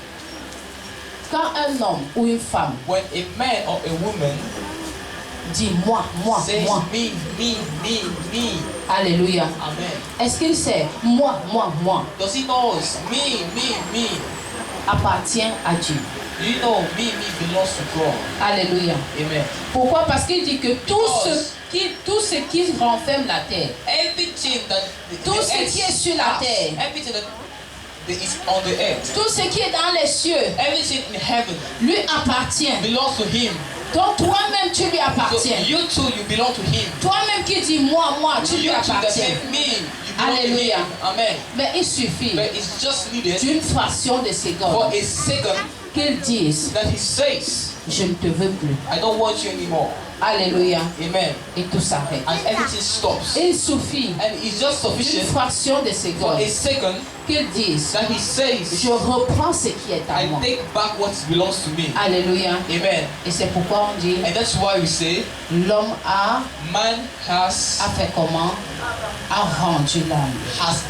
Quand un homme ou une femme When a man or a woman dit moi, says moi, me, alléluia. amen. Est-ce qu'il sait moi, Does he know me appartient à Dieu? Do you know me belongs to God? Alléluia. Amen. Pourquoi? Parce qu'il dit que tout Because ce qui renferme la terre, everything that tout ce qui est sur la terre, everything that is on the earth, tout ce qui est dans les cieux, everything in heaven lui appartient. belongs to him. Donc toi-même tu lui So appartiens. you too, you belong to him. Toi-même qui dis moi, tu lui You too that appartiens. say me, you belong Alléluia. to him. Amen. Mais il suffit But it's just needed d'une fraction de for seconde a second qu'il dise that he says, je ne te veux plus. I don't want you anymore. Alléluia. Amen. Et tout s'arrête. And everything stops. Il suffit And it's just d'une sufficient fraction de for seconde a second qu'il dise that he says, je reprends ce qui est à I moi. take back what belongs to me. Alléluia. Amen. Et c'est pourquoi on dit And that's why we say, l'homme a man has fait comment? A rendu l'âme.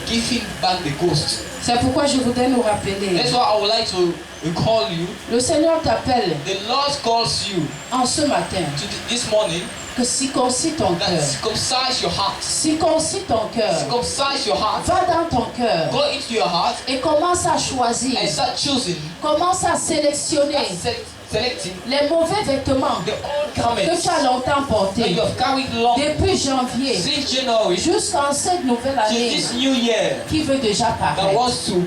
given back the ghost. C'est pourquoi je voudrais nous rappeler. That's why I would like to recall you. Le Seigneur t'appelle The Lord calls you en ce matin to this morning que circoncis ton that cœur. circumcise your heart. Circoncis ton cœur. Circumcise your heart. Va dans ton cœur Go into your heart et commence à choisir. and start choosing. Commence à sélectionner Selecting les mauvais vêtements the old que garments tu as longtemps that portés. you have carried long Depuis janvier since January jusqu'en cette nouvelle to année this new year qui veut déjà that paraître. wants to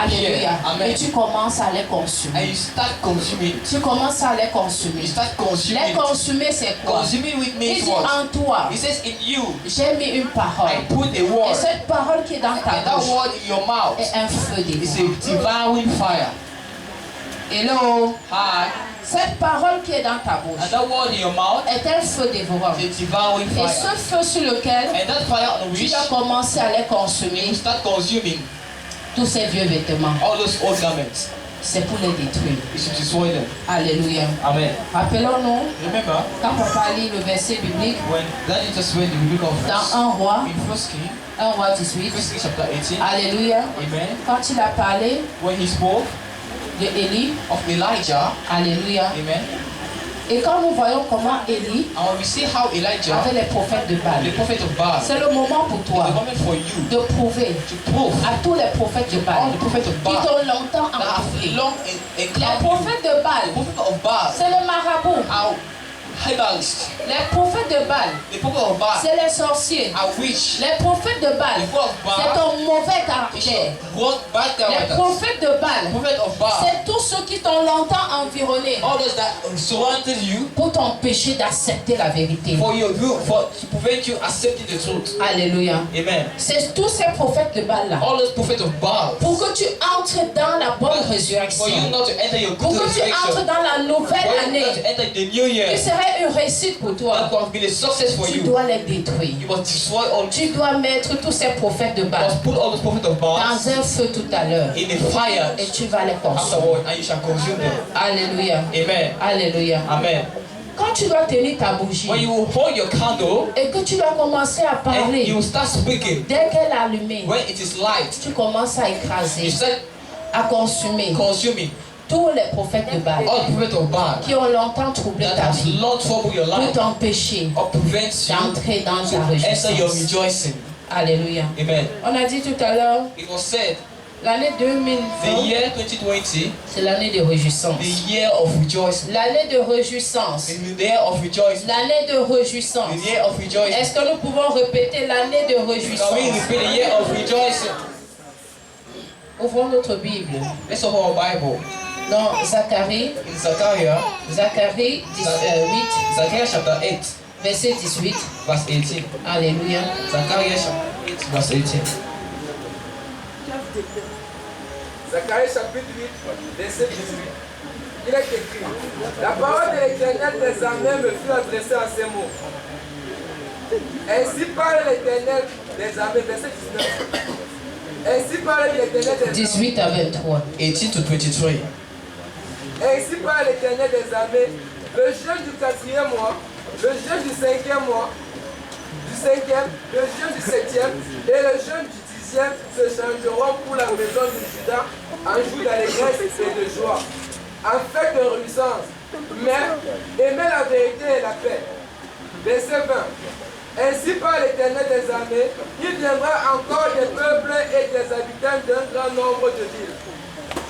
Alléluia. Amen. Et tu commences à les consumer. And you start consuming. Tu commences à les consumer. You start Les consuming. consumer, c'est quoi? Consuming with Il means dit what? en toi, He says in you, j'ai mis une parole. I put a Et word. cette parole qui est dans ta And that bouche word in your mouth est un feu is dévorant. a devouring fire. Hello. Hi. Cette parole qui est dans ta And bouche that word in your mouth est un feu dévorant. is a devouring Et fire. ce feu sur lequel And that fire on tu which vas commencer à les consommer, you start consuming tous ces vieux vêtements, all those old garments. c'est pour les détruire. You should destroy them. Alléluia. Amen. Rappelons-nous, Remember quand papa lit le verset biblique when Daddy just read the book of verse dans 1 roi, in First King, 1 roi 18, First King chapter 18. Alléluia, Amen. quand il a parlé When he spoke de Élie, of Elijah. Alléluia, Amen. et quand nous voyons comment Élie And when we see how Elijah, avait les prophètes de Baal, the prophet of Baal, c'est le moment pour is toi the moment for you de prouver to prove à tous les prophètes de all Baal the prophets of qui Baal t'ont longtemps that have entouré. long Les enclave you. prophètes de Baal, The prophet of Baal c'est le marabout. are herbalists. Les prophètes de Baal, The prophet of Baal c'est les sorciers. are witch. Les prophètes de Baal, The prophet of c'est Baal ton mauvais is caractère. what bad Les characters. prophètes de The Baal, prophet of Baal, c'est tous ceux qui t'ont longtemps environné all those that surrounded you pour t'empêcher d'accepter la vérité. for your view, for to prevent you accepting the truth. Alléluia. Amen. C'est tous ces prophètes de Baal là. All those prophets of Baal, Pour que tu entres dans la bonne for you résurrection. not to enter your Pour good que tu entres resurrection, dans la nouvelle for you année. not to enter the new year, Qui serait une réussite pour that toi. will be a success for Tu you. dois les détruire. You must destroy all. Tu dois mettre tous ces prophètes de You Baal must put all those prophets of Baal dans un feu tout à l'heure. in a fire Et tu vas les consommer. afterward, and you shall consume them. Alléluia. Amen. Alléluia. Amen. Quand tu dois tenir ta bougie When you hold your candle et que tu dois commencer à and parler, you start speaking, dès qu'elle est allumée, when it is light, tu commences à you écraser, start à consumer consuming tous les prophètes de Baal all the prophets of Baal qui ont longtemps troublé that ta has vie not troubled your pour life t'empêcher or prevent you d'entrer dans to ta enter your réjouissance. rejoicing. Alléluia. Amen. On a dit tout à l'heure, It was said, l'année the 2020, year 2020, c'est l'année de réjouissance. the year of rejoicing, L'année de réjouissance. the year of rejoicing, L'année de réjouissance. the year of rejoicing. Est-ce que nous pouvons répéter l'année de Can we réjouissance? repeat the year of rejoicing? Ouvrons notre Bible. Let's open our Bible. Dans Zacharie, In Zechariah, Zacharie 8, Zechariah chapter 8, verset 18. verse 18. Alléluia. Zechariah chapter 8, verse 18. Zacharie chapitre 8, verset 18. Il est écrit: La parole de l'Éternel des armées me fut adressée en ces mots. Ainsi parle l'Éternel des armées, verset 19. Ainsi parle l'Éternel des armées. 18 à 23. 18 to 23. Ainsi parle l'Éternel des armées, le jeûne du 4e mois, le jeûne du 5e mois, le jeûne du 7e et le jeûne du 10e se changeront pour la maison de Juda en jour d'allégresse et de joie, en fête de réjouissance, mais aimez la vérité et la paix. Verset 20. Ainsi par l'Éternel des armées, il viendra encore des peuples et des habitants d'un grand nombre de villes.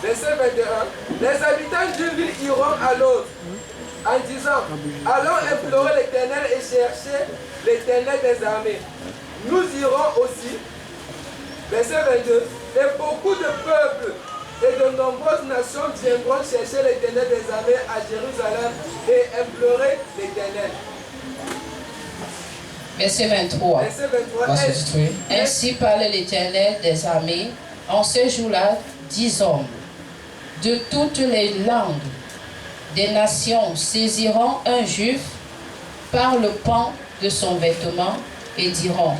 Verset 21. Les habitants d'une ville iront à l'autre en disant: allons implorer l'Éternel et chercher l'Éternel des armées. Nous irons aussi. Verset 22. Et beaucoup de peuples et de nombreuses nations viendront chercher l'Éternel des armées à Jérusalem et implorer l'Éternel. Verset 23. Verset 23. Verse 23. Ainsi parle l'Éternel des armées. En ce jour-là, 10 hommes de toutes les langues des nations saisiront un juif par le pan de son vêtement et diront: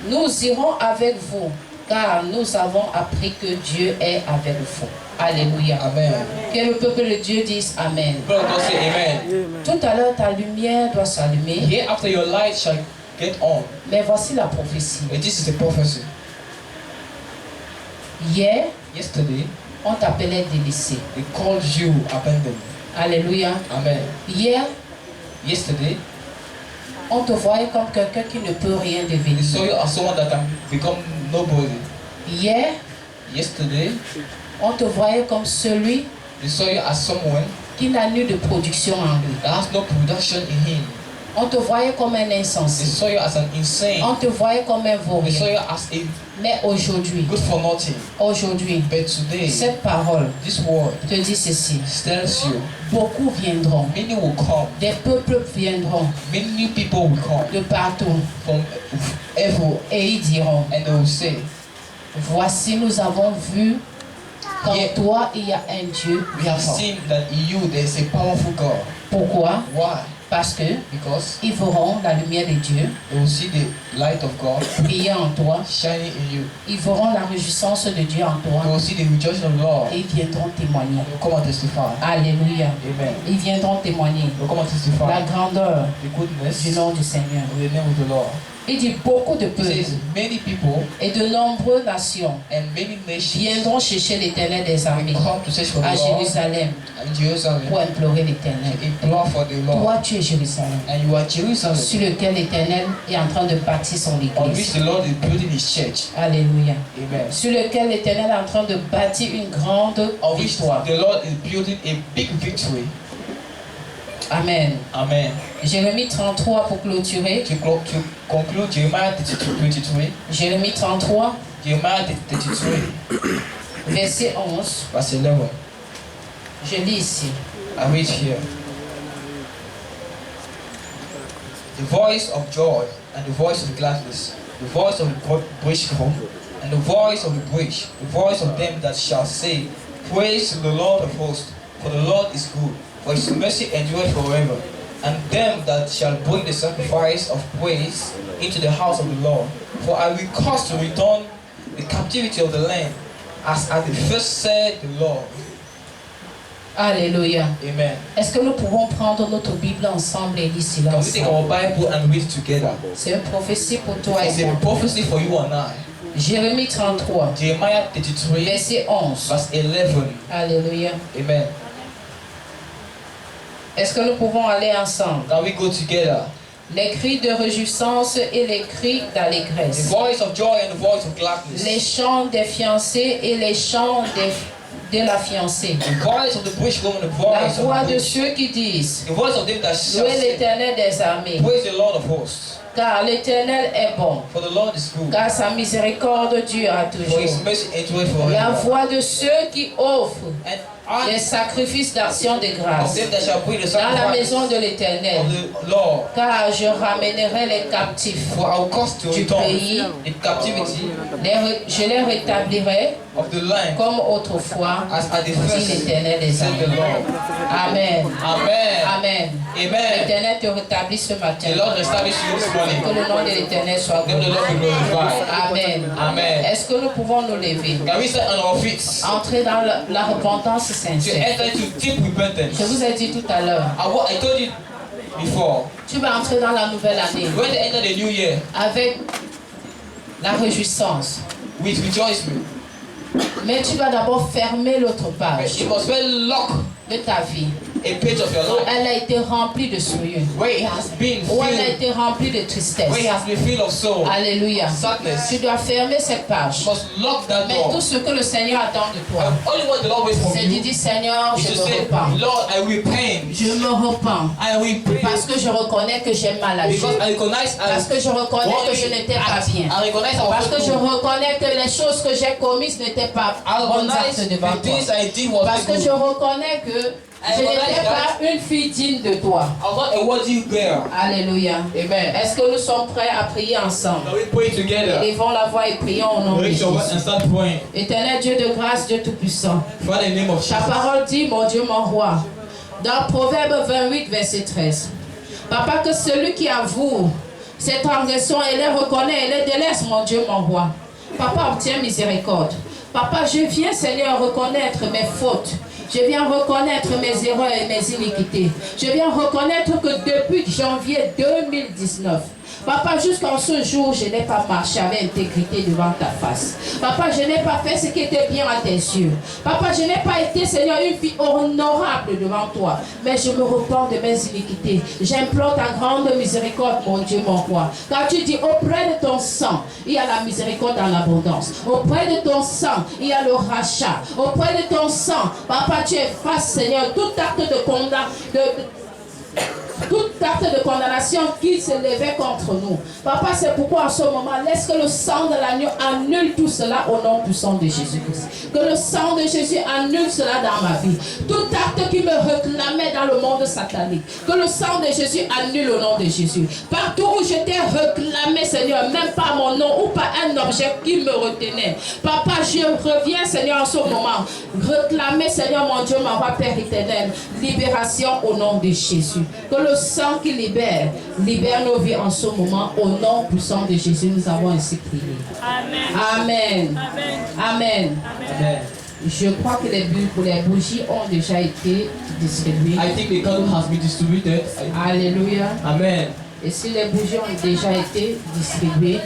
nous irons avec vous, car nous avons appris que Dieu est avec vous. Alléluia. Amen. Que le peuple de Dieu dise Amen. God say amen. Tout à l'heure, ta lumière doit s'allumer, Hereafter your light shall get on. mais voici la prophétie. And this is the prophecy. Hier, Yesterday, on t'appelait délaissé. they called you abandoned. Alléluia. Amen. Hier, Yesterday, on te voyait comme quelqu'un qui ne peut rien they devenir. saw you as someone that can become nobody. Hier, Yesterday, on te voyait comme celui they saw you as someone qui n'a nu de production en lui. that has no production in him. On te voyait comme un They insensé. saw you as an insane. On te voyait comme un They saw vaurien. you as a Mais aujourd'hui, good for nothing. cette But today, parole this word te dit ceci. tells you, Beaucoup viendront. many will come. Des peuples viendront Many people will come de partout. from everywhere. Et ils diront, And they will say, voici nous avons vu qu'en Yeah. toi il y a un Dieu we have vivant. seen that in you there is a powerful God. Pourquoi? Why? Parce que Because ils verront la lumière de Dieu they will see the light of God briller en toi. shining in you. Ils verront la réjouissance de Dieu en They toi. will see the rejoicing of the Lord. Et ils viendront témoigner. They will come and testify. Alléluia. Amen. Ils viendront témoigner They will come and testify la grandeur the goodness du nom du Seigneur. of the name of the Lord. Il dit beaucoup de It peuples says many people et de nombreuses nations and many nations viendront chercher l'Éternel des armées will come to search for à the Lord Jérusalem in Jerusalem pour implorer l'Éternel. to implore for the Lord. Toi, tu es Jérusalem, And you are Jerusalem, sur lequel l'Éternel est en train de bâtir son on which église. the Lord is building his church. Alléluia. Amen. Sur lequel l'Éternel est en train de bâtir une grande On which victoire. the Lord is building a big victory. Amen. Amen. Jérémie 33 pour clôturer. To conclude Jeremiah 33, Jérémie 33, Jeremiah 33, verset 11. verse 11. Je lis ici. I read here. The voice of joy and the voice of gladness, the voice of the bridgehead and the voice of the bridge, the voice of them that shall say, Praise to the Lord of hosts, for the Lord is good, for his mercy endureth forever. And them that shall bring the sacrifice of praise into the house of the Lord. For I will cause to return the captivity of the land, as at the first said the Lord. Alléluia. Amen. Est-ce que nous pouvons prendre notre Bible ensemble et lire cela Can we take ensemble? our Bible and read together? C'est une prophétie pour toi It's et a moi. prophecy for you and I. Jérémie 33, Jeremiah 33, verset 11. verse 11. Alléluia. Amen. Est-ce que nous pouvons aller ensemble? Can we go together? Les cris de réjouissance et les cris The d'allégresse. voice of joy and the voice of Les gladness. chants des fiancés et les chants de la fiancée. The voice of the bridegroom and the La voice of voix the de bride. ceux qui disent, The voice of them that shall louez say, l'Éternel des armées, Praise the Lord of hosts. car l'Éternel est bon, For the Lord is good. car sa miséricorde dure à For his toujours. mercy endureth La forever. voix de ceux qui offrent And les sacrifices d'action de of grâce them that shall bring the dans la sacrifice maison de l'Éternel, of the Lord. car je ramènerai les captifs For I will cause to du return pays, the captivity je les rétablirai of the land comme autrefois, as at the dit first l'Éternel des said the armées. Lord. Amen. Amen. Amen. Amen. L'Éternel te rétablit ce matin. The Lord establish you this morning. Que le nom de l'Éternel soit Let the Lord be glorifié. glorified. Amen. Amen. Est-ce que nous pouvons nous lever? Can we stand on our feet Entrer dans la repentance to sincère. enter into deep repentance? Je vous ai dit tout à l'heure, I told you before, tu vas entrer dans la nouvelle année when they enter the new year avec la réjouissance. with rejoicing, Mais tu vas d'abord fermer l'autre page you must well lock de ta vie. a page of your life Elle a été remplie de souillure. where it has been Où elle a filled, été remplie de tristesse. where it has been filled of sorrow, Alléluia. sadness. Tu dois fermer cette page. You must lock that Mais door. tout ce que le Seigneur attend de toi, And only what the Lord waits from c'est de you dire Seigneur, is je to me say, repens. Lord, I repent. Je me repens. I repent Parce que je reconnais que j'ai mal agi. because I recognize Parce que je reconnais que je n'étais pas bien. I recognize our Parce que je fault. reconnais que les choses que j'ai commises n'étaient pas I bonnes recognize actes devant the things toi. I did was Parce que not je good. reconnais que je n'étais pas une fille digne de toi. I was not a worthy girl. Alléluia. Amen. Est-ce que nous sommes prêts à prier ensemble? Can we pray together? Élevons la voix et prions au nom de Raise your voice Jésus. and start praying. Éternel Dieu de grâce, Dieu Tout-Puissant. Father, in the name of Ta Jesus. parole dit, mon Dieu, mon roi, dans Proverbe 28, verset 13. Papa, que celui qui avoue ses transgressions et les reconnaît et les délaisse, mon Dieu, mon roi. Papa, obtiens miséricorde. Papa, je viens, Seigneur, reconnaître mes fautes. Je viens reconnaître mes erreurs et mes iniquités. Je viens reconnaître que depuis janvier 2019, Papa, jusqu'en ce jour, je n'ai pas marché avec intégrité devant ta face. Papa, je n'ai pas fait ce qui était bien à tes yeux. Papa, je n'ai pas été, Seigneur, une fille honorable devant toi. Mais je me repens de mes iniquités. J'implore ta grande miséricorde, mon Dieu, mon roi. Car tu dis, auprès de ton sang, il y a la miséricorde en abondance. Auprès de ton sang, il y a le rachat. Auprès de ton sang, Papa, tu effaces, Seigneur, tout acte de condamnation. Toute acte de condamnation qui se levait contre nous. Papa, c'est pourquoi en ce moment, laisse que le sang de l'agneau annule tout cela au nom du sang de Jésus-Christ. Que le sang de Jésus annule cela dans ma vie. Tout acte qui me réclamait dans le monde satanique. Que le sang de Jésus annule au nom de Jésus. Partout où je t'ai réclamé, Seigneur, même par mon nom ou par un objet qui me retenait. Papa, je reviens, Seigneur, en ce moment. Réclamer, Seigneur, mon Dieu, mon roi Père éternel. Libération au nom de Jésus. Que le sang qui libère nos vies en ce moment. Au nom puissant de Jésus, nous avons ainsi prié. Amen. Amen. Amen. Je crois que les bougies ont déjà été distribuées. I think the candle has been distributed. Alléluia. Amen. Et si les bougies ont déjà été distribuées,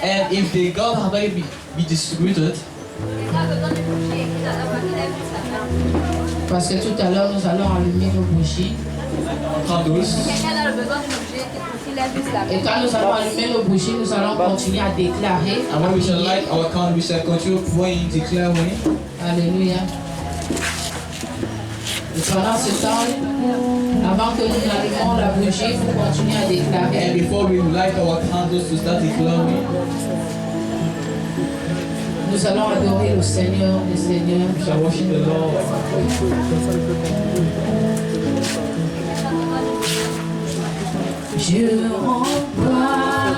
And if the candle has already been distributed, parce que tout à l'heure nous allons allumer nos bougies. candles, Et quand nous allons allumer nos bougies, nous allons continuer à déclarer. and when we shall light our candle, we shall continue praying, declaring. Alléluia. Et pendant ce temps, avant que nous allumons la bougie, vous continuez à And déclarer. before we light our candles to start declaring, Nous allons adorer le Seigneur, le Seigneur. we shall worship the Lord. Je rends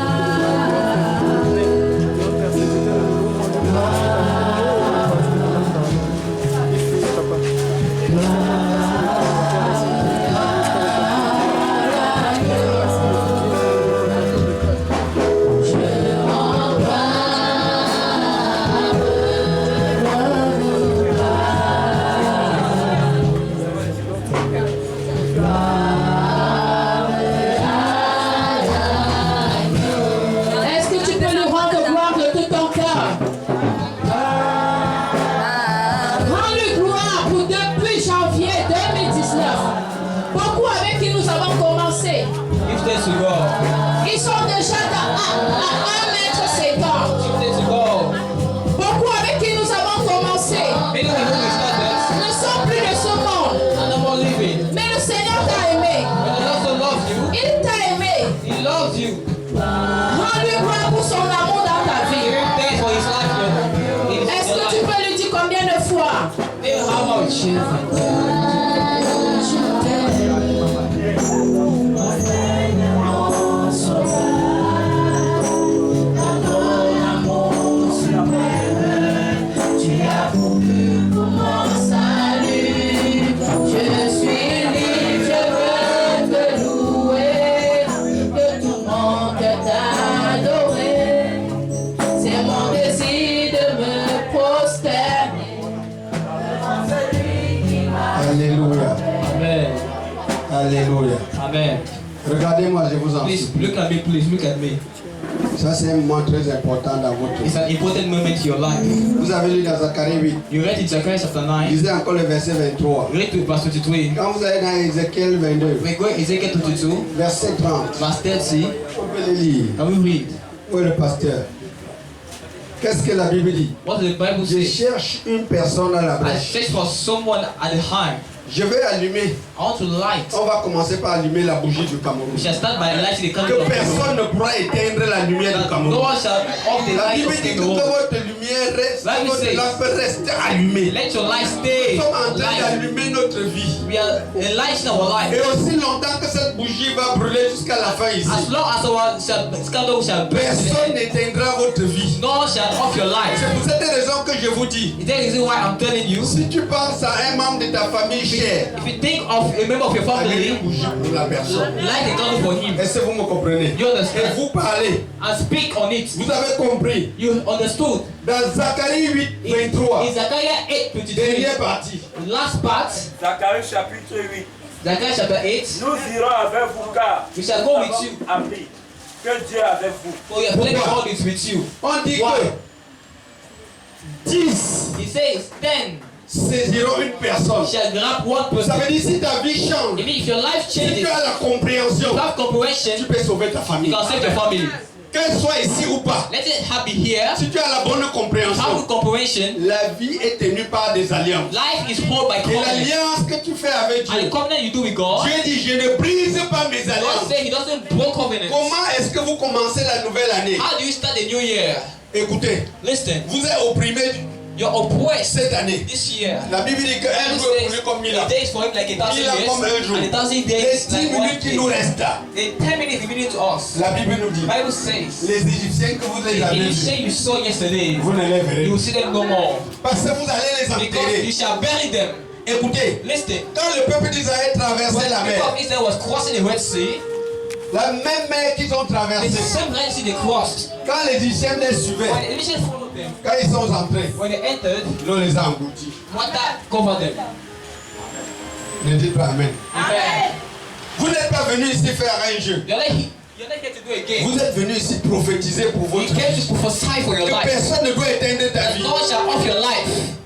To God. Ils sont déjà à 1,50 m. Beaucoup avec qui nous avons commencé ne sont plus de ce monde. Mais le Seigneur t'a aimé. Il t'a aimé. Rends-lui gloire pour son amour dans ta vie. Est-ce que tu peux lui dire combien de fois? Alléluia. Amen. Alléluia. Amen. Regardez-moi, je vous en Please supplie. look at me, please look at me. Ça, c'est un moment très important dans votre It's vie. an important moment in your life. Vous avez lu dans Zacharie 8. You read in Zechariah chapter 9. Lisez encore le verset 23. Read to verse 22. Quand vous allez dans Ézéchiel 22, We go Ezekiel 22, verset 30, verse 30. on peut le lire. Can we read? Où est le pasteur? Qu'est-ce que la Bible dit? What does the Bible Je say? cherche une personne à la I brèche. search for someone at the time. Je vais allumer. I want to light. On va commencer par allumer la bougie du Cameroun. We shall start by lighting the candle Que of Cameroon. personne ne pourra éteindre la lumière du That no Cameroun. one shall off the La light Bible of dit que Cameroon. votre lumière reste, Bible votre says- lampe reste allumée. Let your light Nous stay sommes en train light. d'allumer notre vie. We are enlightening our life. Et aussi longtemps que cette bougie va brûler jusqu'à la fin ici. As long as our candle shall burn, Personne n'éteindra votre vie. no one shall off your light. C'est pour cette raison que je vous dis. Is that the reason why I'm telling you? Si tu penses à un membre de ta famille cher, If you think of a member of your allumez family, une bougie pour la personne. light the candle for him. Est-ce que vous me comprenez? You Et understand? vous parlez. And speak on it. Vous avez compris. You understood? Dans Zacharie 8, 23, In Zechariah 8:23, dernière partie. last part, Zacharie chapitre 8. Zechariah chapter 8, Nous irons avec vous car we shall go nous with avons you. appris que Dieu est avec vous. For your pleasure, God is with you. On dit Why? que 10 He says 10 saisiront une personne. shall grab one Ça person. veut dire si ta vie change, It means if your life si changes, tu you as la compréhension, have tu comprehension, peux sauver ta you famille. can save your family. qu'elle soit ici ou pas, let it be here, si tu as la bonne have compréhension, comprehension, la vie est tenue par des alliances. life is held by Et covenant. l'alliance que tu fais avec And the Dieu, covenant you do with God, Dieu dit, je ne brise pas mes God alliances. said He doesn't break covenant. Comment est-ce que vous commencez la nouvelle année? How do you start the new year? Écoutez, Listen, vous êtes opprimés you're oppressed cette année. this year. La Bible dit qu'un Bible jour est says connu comme 1000 ans. a day is for him like 1,000 1000 ans comme un years, jour. and 1,000 Les days 10 like 1 minutes qui nous day. restent là, The 10 minutes remaining to us. la Bible nous dit, Bible says, les Égyptiens que vous les the avez Egyptians vus, you saw yesterday, vous ne les verrez you will pas. see them no more. Parce que vous allez les Because you enterrer. shall bury them. Écoutez, Listen, quand le peuple d'Israël when traversait the la people mer, of Israel was crossing the Red Sea, la même mer qu'ils ont the traversée, same Red Sea they crossed. quand les Égyptiens les When suivaient, the Egyptians followed them, quand ils sont entrés, when they entered, l'eau les a engloutis. water covered them. Ne dites pas Amen. Amen. Vous n'êtes pas venus ici faire un jeu. You're not here to do a game. Vous êtes venus ici prophétiser pour You votre came vie. to prophesy for your Que life. personne ne doit éteindre ta That vie. no one shall off your life.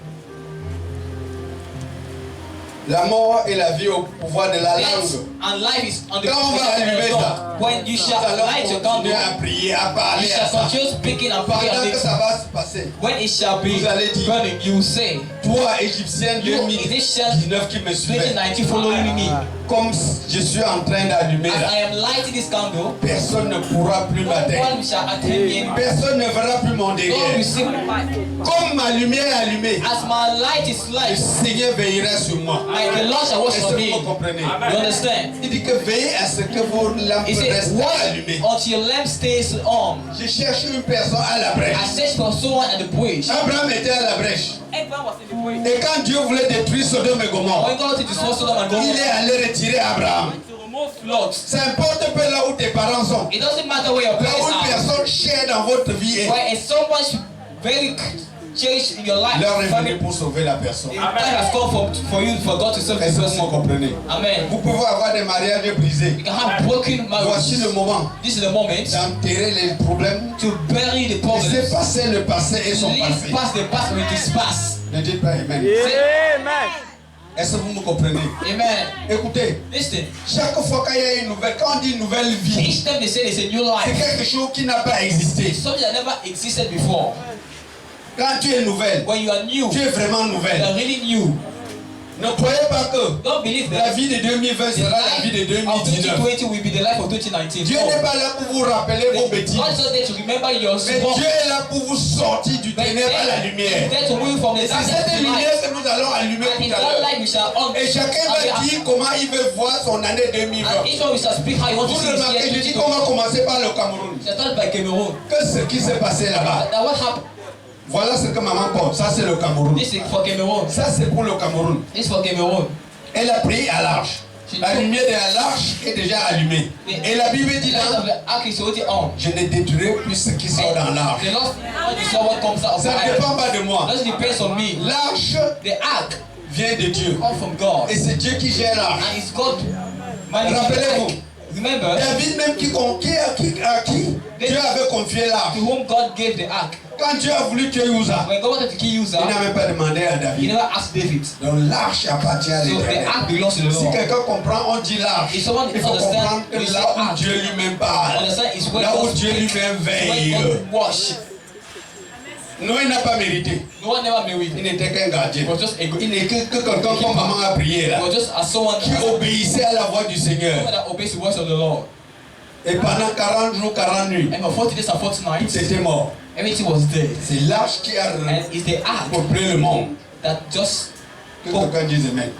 La mort et la vie au pouvoir de la Death langue. and life is on the Quand on va allumer tongue. ça, When you Nous shall allons light your candle, continuer à prier, à you parler à shall ça. continue speaking and praying Pendant on que it. ça va se passer, When it shall be Vous allez dire, burning, you will say, toi, Égyptien you 2019 Egyptians qui me suivais, 2019 following me. comme je suis en train d'allumer As là, I am lighting this candle, personne ne pourra plus no m'atteindre. one shall attain me. Personne ne verra plus mon God derrière. receive my light. Comme ma lumière est allumée, As my light is le light, Seigneur veillera sur moi. the Lord shall watch Est-ce for que me. vous comprenez? You understand? Il dit que veillez à ce que vos lampes He said, restent watch allumées. until your lamp stays on. Je cherche une personne à la brèche. I searched for someone at the bridge. Abraham était à la brèche. Abraham was in the bridge. Et quand Dieu voulait détruire Sodome et Gomorrhe, When God wanted to destroy Sodom and il Gomorrah, est allé retirer Abraham. to remove Lot. Ça importe peu là où tes parents sont. It doesn't matter where your Là parents où une are. personne chère dans votre vie est. Where is someone very changed in your life? L'heure est Family. venue pour sauver la personne. The time has come for you, for God to save this Est-ce que vous person. comprenez? Amen. Vous pouvez avoir des mariages brisés. You can have broken Voici le marriage. moment This is the moment d'enterrer les problèmes. to bury the Laissez problems. passer le passé et son Live passé. past the past with his past. Ne dites pas Amen. Amen. Est-ce que vous me comprenez? Amen. Écoutez, Listen. chaque fois qu'il y a une nouvelle, quand on dit nouvelle vie, Each time they say there's a new c'est life, quelque chose qui n'a pas existé. it's something that never existed before. Quand tu es nouvelle, When you are new, tu es vraiment you nouvelle. are really new. Ne croyez pas que Don't believe la that vie de 2020 the sera la vie de life of 2019. 2020 will be the life of 2019. Dieu n'est pas là pour vous rappeler vos bêtises, God is not there to remember your mais wrong. Dieu est là pour vous sortir du But ténèbre à la He's lumière. there to move from the Et c'est darkness cette to lumière light. que nous allons allumer And in tout à that l'heure. light we shall on. Et chacun va dire comment il veut voir son année 2020. And each one we shall speak how you want to Vous see his remarquez, je dis year. qu'on va commencer par le Cameroun. We shall start by Cameroon. Que ce qui s'est passé là-bas. That what happened? Voilà ce que maman porte. Ça, c'est le Cameroun. This is for Cameroon. Ça, c'est pour le Cameroun. This is for Cameroon. Elle a prié à l'arche. La lumière de l'arche est déjà allumée. Et la Bible dit The light là, of the ark is already on. je ne détruirai plus ce qui sort dans l'arche. The Lord is what comes out of the Ça ne ark. dépend pas de moi. Doesn't depend on me. L'arche The ark vient de Dieu. comes from God. Et c'est Dieu qui gère l'arche. And it's God managing the Rappelez-vous. ark. Remember David même à qui Dieu avait confié l'arche. to whom God gave the ark. Quand Dieu a voulu tuer Uza, When God wanted to kill Uzzah, il n'a même pas demandé à he David. never asked David. Donc l'arche appartient à So the l'Éternel. ark belongs to the Si Lord. quelqu'un comprend, on dit l'arche. If someone Il faut comprendre understands, que you say là où ark. Dieu lui-même parle, Understand is where là où God Dieu speaks. lui-même It's where veille. God wash. Noé n'a pas mérité. No one never married. Il n'était qu'un gardien. He was just a Il n'est que quelqu'un comme maman a prié là, He was just as someone qui obéissait à la voix du Seigneur. that obeys the voice of the Lord. Et pendant 40 jours, 40 nuits, And for 40 days and 40 nights, c'était mort. everything was dead. C'est l'arche qui a And it's the ark peuplé le monde. that just Que quelqu'un dise Amen.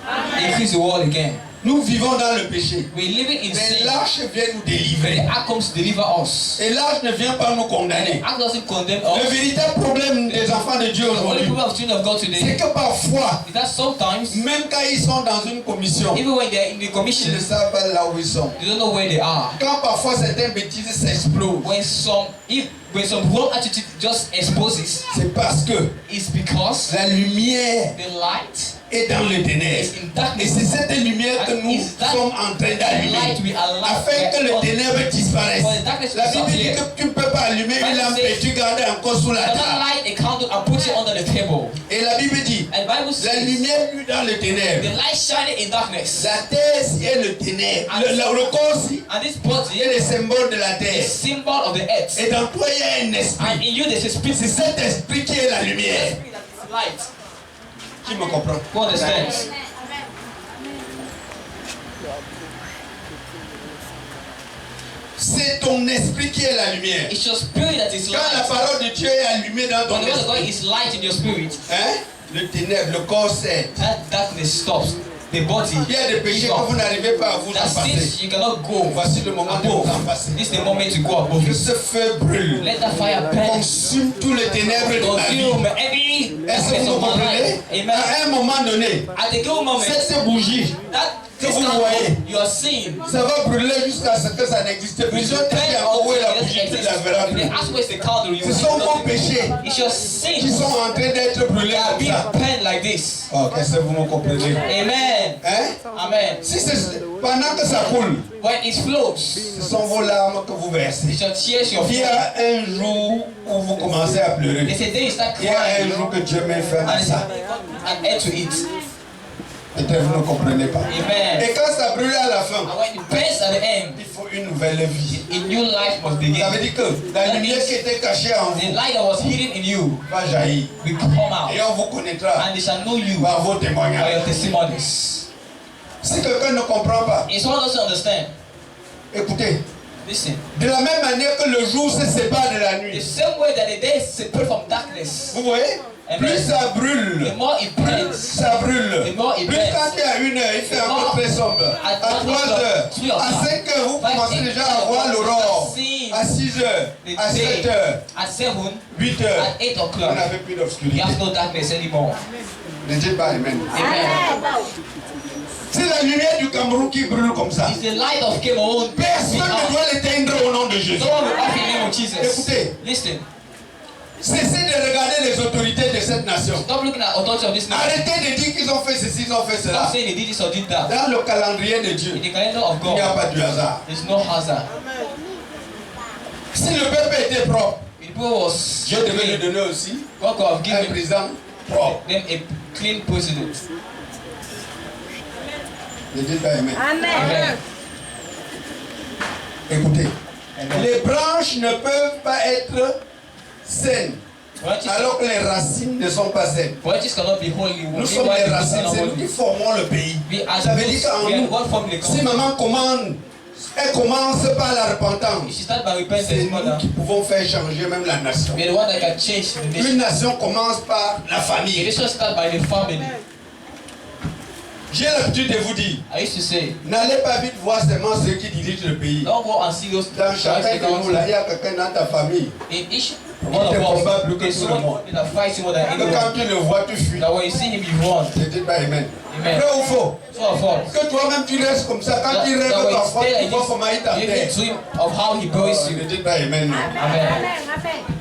increased the world again. Nous vivons dans le péché. We're living in Mais sin. l'arche vient nous The délivrer. ark comes to deliver us. Et l'arche ne vient pas nous condamner. The ark doesn't condemn Le us. véritable problème des enfants de Dieu The only aujourd'hui, problem of children of God c'est today que parfois, is that sometimes, même quand ils sont dans une commission, even when they're in the ils commission, ne savent pas là où ils sont. they don't know where they are. Quand parfois certaines bêtises s'explosent, When some wrong attitude just exposes, c'est parce que it's because la lumière the light est dans le ténèbre. is in darkness. Et c'est cette lumière que And nous is that sommes en train d'allumer. light we are light Afin que le on- ténèbre disparaisse. for the darkness to La Bible dit disappear. que tu ne peux pas allumer une Bible lampe says- et tu gardes encore sous la You cannot table. light a candle and put it under the table. Et la Bible dit, And Bible la says lumière lui dans le the ténèbre. light shining in darkness. La terre est le ténèbre. Le corps And this est body le symbole de la is terre. symbol of the earth. Et dans toi, il y a un esprit. And in you there's a spirit. C'est cet esprit qui est la lumière. Spirit that is light. Qui me comprend? Who understands? C'est ton esprit qui est la lumière. It's your spirit that is Quand la light. parole de Dieu est allumée dans ton When the word of God esprit, is light in your spirit, hein, le ténèbre, le corps cède. that darkness stops. The body Il y a des péchés gives que up. vous n'arrivez pas à vous en That passer. sins you cannot go Voici le moment de vous en above. passer. This is the moment to go above Que it. ce feu brûle. Let that fire burn. Consume tous les ténèbres de ma vie. Consume every Est-ce que aspect vous of my comprenez? life. Amen. À un moment donné, At the given moment, cette bougie, that que this vous candle voyez, you are seeing. ça va brûler jusqu'à ce que ça n'existe plus. Je te dis à où est la bougie, tu ne la verras If they plus. ask where's the candle, you Ce will sont vos not. péchés It's your qui sins sont en train d'être brûlés that are comme being ça. burned like this. Oh, est-ce que vous me comprenez? Amen. Hein? Amen. Si pendant que ça coule, When it flows, ce sont vos larmes que vous versez. it's your tears, your Il y fear. a un jour où vous commencez à pleurer. There's a day you start Il y a un crying, jour que Dieu met fin à and it's ça. an end to it. Peut-être vous ne comprenez pas. Amen. Et quand ça brûle à la fin, And when it burns at the end, il faut une nouvelle vie. a new life must Ça begin. veut dire que la lumière qui était cachée en The vous light that was hidden in you va jaillir. will come out, Et on vous connaîtra and they shall know you par vos by témoignages. your testimonies. Si quelqu'un ne comprend pas, If someone doesn't understand, écoutez, listen. de la même manière que le jour se sépare de la The nuit, same way that the day is separate from darkness, vous voyez, plus ça brûle, the more it burns. ça brûle. The more it Plus burns. quand il y a 1 heure, il fait encore très sombre. À 3 heures, à 5 heures, vous commencez déjà à voir l'aurore. À 6 heures, The à 7 day heures, at 7, 8 heures, at 8 vous o'clock, n'avez plus you d'obscurité. have no darkness anymore. Ne dites pas Amen. Amen. C'est la lumière du Cameroun qui brûle comme ça. It's the light of Cameroon. Personne ne doit l'éteindre au nom de Jésus. No one will off in the name of Jesus. Écoutez. Listen. Cessez de regarder les autorités de cette nation. Stop looking at authority of this nation. Arrêtez de dire qu'ils ont fait ceci, ils ont fait Stop cela. saying they did this or did that. Dans le calendrier de Dieu, In the calendar of il n'y a God, pas de hasard. there's no hazard. Si le peuple était propre, If the people was Dieu devait lui clean, donner aussi God could have un given président propre. them a clean president. Ne dites pas Amen. Amen. Écoutez, les branches ne peuvent pas être saines alors que les racines ne sont pas saines. Branches cannot be holy. Nous sommes les racines, c'est nous qui formons le pays. Ça veut dire qu'en nous, si maman commande, elle commence par la repentance. If she start by C'est repentance, nous mother, qui pouvons faire changer même la nation. we are the one that can change the nation. Une nation commence par la The famille. nation start by the family. J'ai l'habitude de vous dire, I used to say, n'allez pas vite voir seulement ceux qui dirigent le pays. don't go and see those Dans guys chacun they de nous, là, il count. y a quelqu'un dans ta famille. In each one te of combat us, plus que there's tout le monde. someone that fights more than Que quand anyone. tu le vois, tu fuis. That when you see him, you run. Ne dites pas Amen. Amen. Vrai ou faux? So of us. Que toi-même tu restes comme ça. Quand tu rêves That when you parfois, stay tu like vois comment il this, you t'appelle. need dream of how he buries Ne you. dites pas Amen. Non. Amen.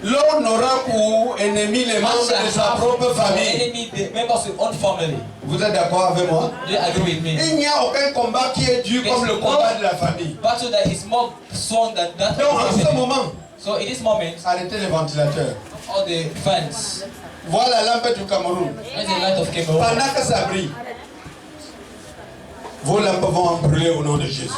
L'homme n'aura pour ennemi les Man membres shall de sa have propre for famille. enemy the members of his own family. Vous êtes d'accord avec moi? Do you agree with me? Il n'y a aucun combat qui est dur comme le combat de la famille. Battle that is more strong than that Donc en of ce the family. moment, So in this moment, arrêtez les ventilateurs. all the fans, Voilà la lampe du Cameroun. where's the light of Cameroon? Pendant que ça brille, vos lampes vont brûler au nom de Jésus.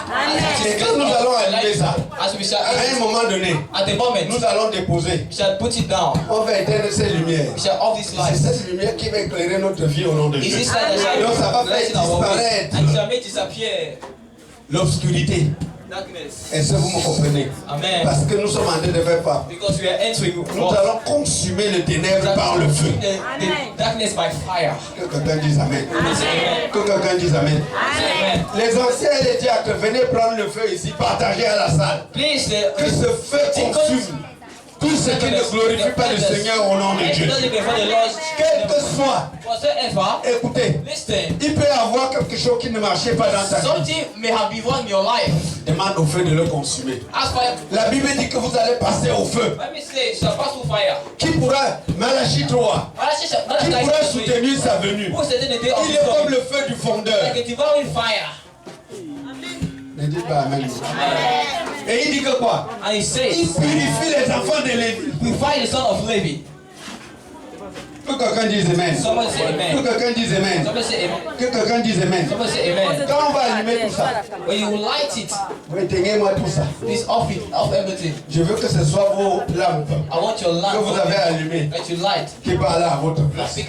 Et quand nous allons allumer ça, As we shall, à un moment donné, at the moment, nous allons déposer. we shall put it down. On va éteindre ces lumières. We shall off this C'est light. cette lumière qui va éclairer notre vie au nom de Is Jésus. this light that shall Donc ça va faire lighten our ways, disparaître and it shall make disappear l'obscurité. darkness. Est-ce que vous me comprenez? Amen. Parce que nous sommes en train de faire pas. Because we are entering Nous allons consumer le ténèbre par le feu. the darkness by fire. Que quelqu'un dise Amen. Amen. Que quelqu'un dise Amen. Amen. Les anciens et les diacres, venez prendre le feu ici, partagez à la salle. Please, Que ce feu consume Tout ce qui ne glorifie pas le Seigneur au nom de Dieu. Quel que soit. Écoutez, il peut y avoir quelque chose qui ne marchait pas dans ta vie. Demande au feu de le consumer. La Bible dit que vous allez passer au feu. Qui pourra, Malachie 3, qui pourra soutenir sa venue? Il est comme le feu du fondeur. Ne dites pas amen. Et il dit que quoi? Il purifie les enfants de Lévi. Que quelqu'un dise amen. Que quelqu'un dise amen. Que quelqu'un dise amen. Quand on va allumer tout ça, éteignez-moi tout ça. Je veux que ce soit vos lampes que vous avez allumées qui parlent à votre place. Et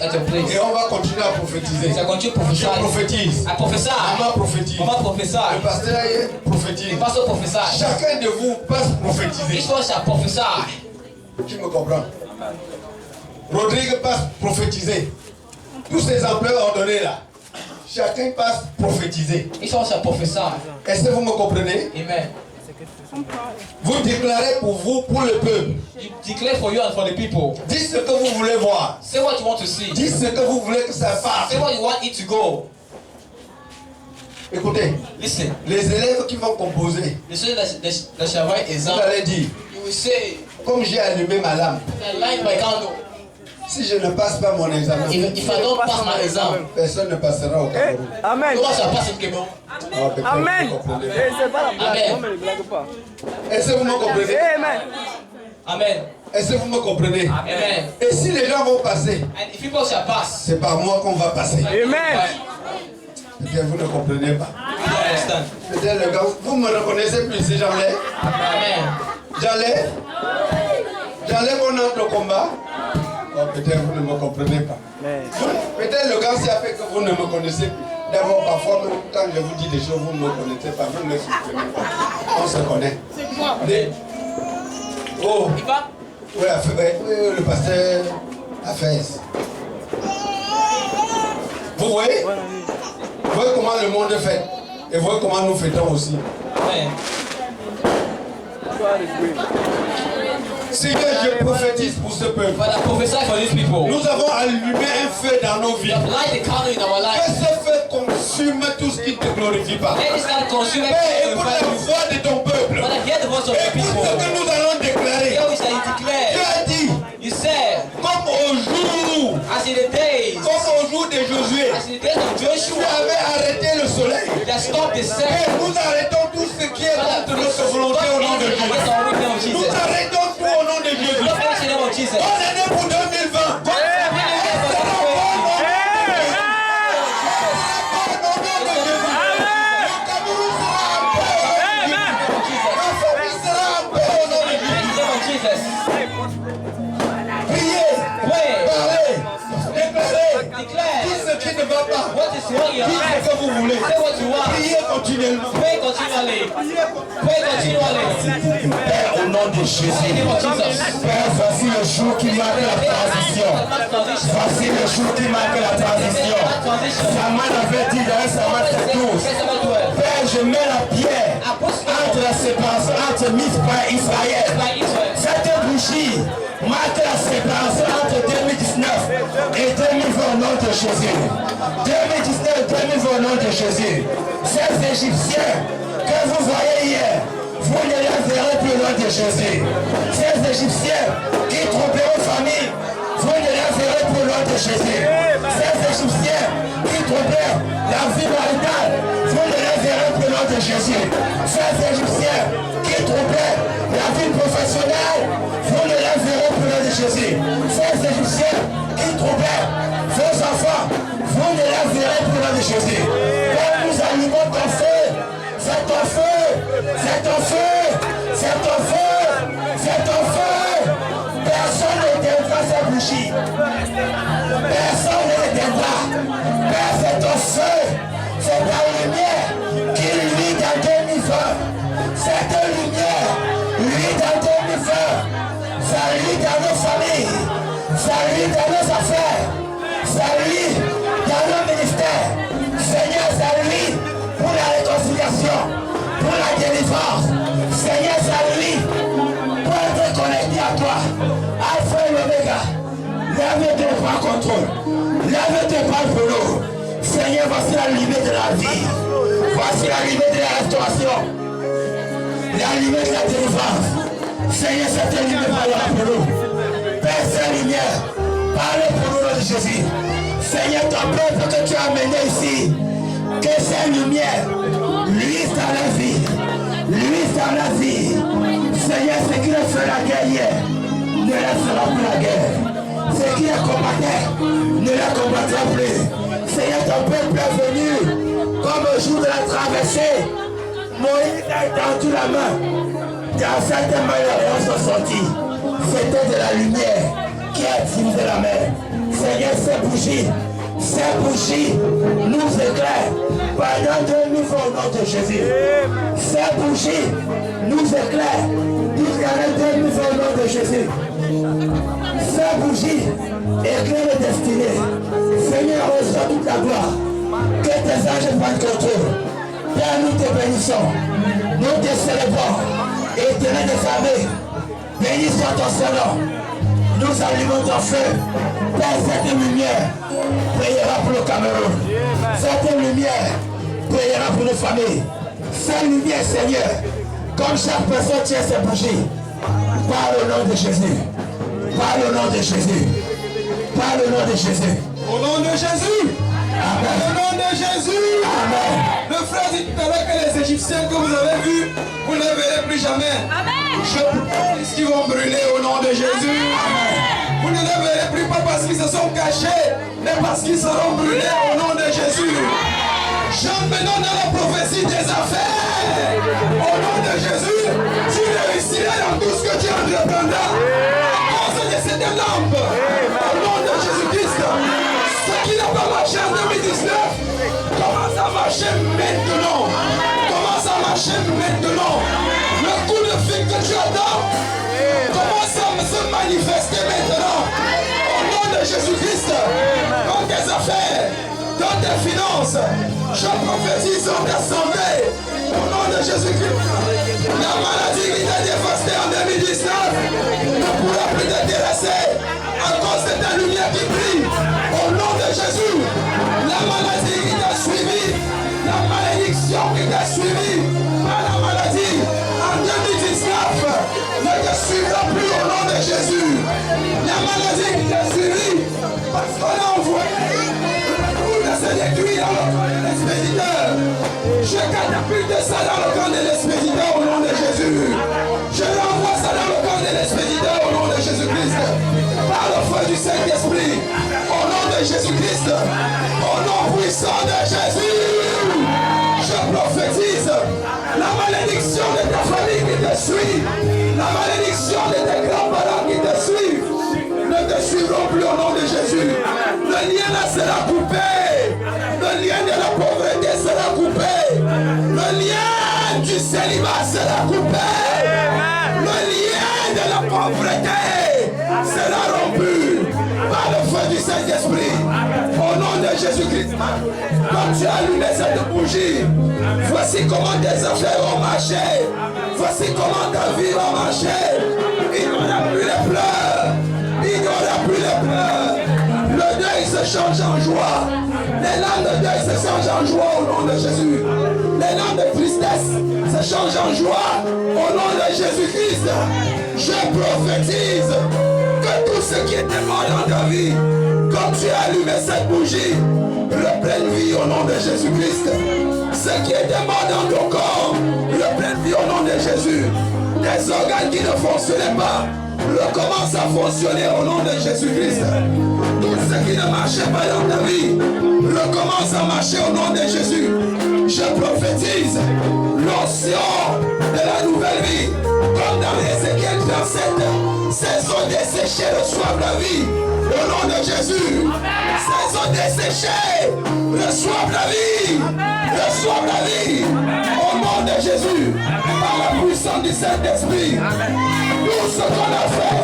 on va continuer à prophétiser. Je prophétise. Maman prophétise. Le pasteur prophétise. Chacun de vous passe prophétiser. Tu me comprends? Rodrigue passe prophétiser. Tous ces emplois ordonnés là, chacun passe prophétiser. Est-ce que vous me comprenez? Amen. Vous déclarez pour vous, pour le peuple. You declare for you and for the people. Dites ce que vous voulez voir. Say what you want to see. Dites ce que vous voulez que ça fasse. Say what you want it to go. Écoutez, listen. Les élèves qui vont composer, vous allez dire, comme j'ai allumé ma lampe, si je ne passe pas mon examen, personne ne passera au Cameroun. Amen. Amen. Est-ce que vous me comprenez? Amen. Amen. Est-ce que vous me comprenez? Amen. Et si les gens vont passer, c'est par moi qu'on va passer. Amen. Peut-être vous ne comprenez pas. Peut-être le gars, vous me reconnaissez plus si j'enlève. J'enlève mon entre au combat. Oh, peut-être vous ne me comprenez pas. Peut-être le gars s'y a fait que vous ne me connaissez plus. D'abord, parfois, même quand je vous dis des choses, vous ne me connaissez pas. Vous ne me soutenez pas. On se connaît. Oh. Oui, le pasteur a fait. Vous voyez? Vous voyez comment le monde fait. Et vous voyez comment nous fêtons aussi. Seigneur, je prophétise pour ce peuple. Nous avons allumé un feu dans nos vies. Que ce feu consume tout ce qui ne te glorifie pas. Père, écoute la voix de ton peuple. Écoute ce que nous allons déclarer. Tu as dit, comme au jour de Josué, tu avais arrêté le soleil. Et nous arrêtons tout ce qui est contre notre volonté au nom de Jésus. Nous arrêtons tout au nom de Jésus. Bonne année pour 2020. Dites ce que vous voulez. Priez continuellement. Père, au nom de Jésus. Père, voici le jour qui marque la transition. Voici le jour qui marque la transition. Saman avait dit dans Saman 12. Père, je mets la pierre entre la séparation entre Mizpa et Israël. Cette bougie marque la séparation entre 2019 et 2020 au nom de Jésus. 2019 2020 au nom de Jésus. Ces Égyptiens que vous voyez hier, vous ne les verrez plus au nom de Jésus. Ces Égyptiens qui trompaient aux familles, vous ne les verrez plus au nom de Jésus. Ces Égyptiens qui trompaient la vie maritale, vous ne les verrez plus au nom de Jésus. Ces Égyptiens qui trompaient la vie professionnelle, vous ne les verrez plus au nom de Jésus. Ces Égyptiens qui trompaient vos enfants, vous ne les verrez plus au nom de Jésus. Quand nous allumons ton feu, c'est ton feu, c'est ton feu, c'est ton feu, c'est ton feu. Personne n'éteindra sa bougie. Personne ne l'éteindra. Père, c'est ton feu, c'est ta lumière qui luit dans 2020. Cette lumière luit dans 2020. Ça luit dans nos familles, ça luit dans nos affaires, ça luit dans nos ministères. Seigneur, ça luit pour la réconciliation, pour la délivrance. Seigneur, ça luit pour être connecté à toi. Lève tes bras contre eux. Lève tes bras pour nous. Seigneur, voici la limite de la vie. Voici la limite de la restauration. La limite de la délivrance. Seigneur, cette limite parlera pour nous. Père, cette lumière, parle pour nous, Lord Jésus. Seigneur, ton peuple que tu as amené ici, que cette lumière luise dans la vie. Luise dans la vie. Seigneur, ce qui a fait la guerre hier, ne laissera plus la guerre. Ce qui a combattu, ne la combattra plus. Seigneur, ton peuple est venu comme au jour de la traversée. Moïse a étendu la main. Dans cette main, les sont sortis. C'était de la lumière qui a divisé la mer. Seigneur, ces bougies nous éclairent pendant que nous faisons au nom de Jésus. Ces bougies nous éclairent jusqu'à la que nous faisons au nom de Jésus. Ces bougies éclairent les destinées. Seigneur, reçois toute la gloire. Que tes anges prennent contrôle. Père, nous te bénissons. Nous te célébrons. Éternel des armées, béni soit ton Seigneur. Nous allumons ton feu. Père, cette lumière priera pour le Cameroun. Cette lumière priera pour nos familles. Cette lumière, Seigneur, comme chaque personne tient ses bougies. Par le nom de Jésus. Par le nom de Jésus. Par le nom de Jésus. Au nom de Jésus. Amen. Au nom de Jésus. Amen. Le frère dit tout à l'heure que les Égyptiens que vous avez vus, vous ne les verrez plus jamais. Amen. Je pense qu'ils vont brûler au nom de Jésus. Amen. Vous ne les verrez plus pas parce qu'ils se sont cachés, mais parce qu'ils seront brûlés au nom de Jésus. J'entre maintenant dans la prophétie des affaires. Au nom de Jésus, tu réussiras dans tout ce que tu entreprendras. À cause de cette lampe. Au nom de Jésus-Christ. Ce qui n'a pas marché en 2019 commence à marcher maintenant. Commence à marcher maintenant. Le coup de fil que tu attends commence à se manifester maintenant. Au nom de Jésus-Christ, dans tes affaires, dans tes finances, je prophétise sur ta santé. Au nom de Jésus-Christ, la maladie qui t'a dévasté en 2019 ne pourra plus te terrasser à cause de ta lumière qui brille. Au nom de Jésus, la maladie qui t'a suivi, la malédiction qui t'a suivi par la maladie en 2019 ne te suivra plus au nom de Jésus. La maladie qui t'a suivi parce qu'on a envoyé de se détruire dans le camp de l'expéditeur. Je catapulte ça dans le camp de l'expéditeur au nom de Jésus. Je renvoie ça dans le camp de l'expéditeur au nom de Jésus-Christ. Par le feu du Saint-Esprit. Au nom de Jésus-Christ. Au nom puissant de Jésus. Je prophétise la malédiction de ta famille qui te suit. La malédiction de tes grands-parents qui te suivent. Ne te suivront plus au nom de Jésus. Le lien là sera coupé. Le lien de la pauvreté sera coupé. Le lien du célibat sera coupé. Le lien de la pauvreté sera rompu par le feu du Saint-Esprit. Au nom de Jésus-Christ, comme tu as allumé cette bougie, voici comment tes affaires vont marcher. Voici comment ta vie va marcher. Il n'y aura plus les pleurs. Il n'y aura plus les pleurs. Le deuil se change en joie. Les langues de deuil se changent en joie au nom de Jésus. Les langues de tristesse se changent en joie au nom de Jésus-Christ. Je prophétise que tout ce qui était mort dans ta vie, comme tu as allumé cette bougie, reprenne vie au nom de Jésus-Christ. Ce qui était mort dans ton corps, reprenne vie au nom de Jésus. Des organes qui ne fonctionnaient pas, recommence à fonctionner au nom de Jésus-Christ. Tout ce qui ne marchait pas dans ta vie, recommence à marcher au nom de Jésus. Je prophétise l'onction de la nouvelle vie, comme dans Ézéchiel 37. Ces eaux desséchées reçoivent la vie au nom de Jésus. Ces eaux desséchées reçoivent la vie. Reçoivent la vie au nom de Jésus. Par la puissance du Saint-Esprit. Tout ce qu'on a fait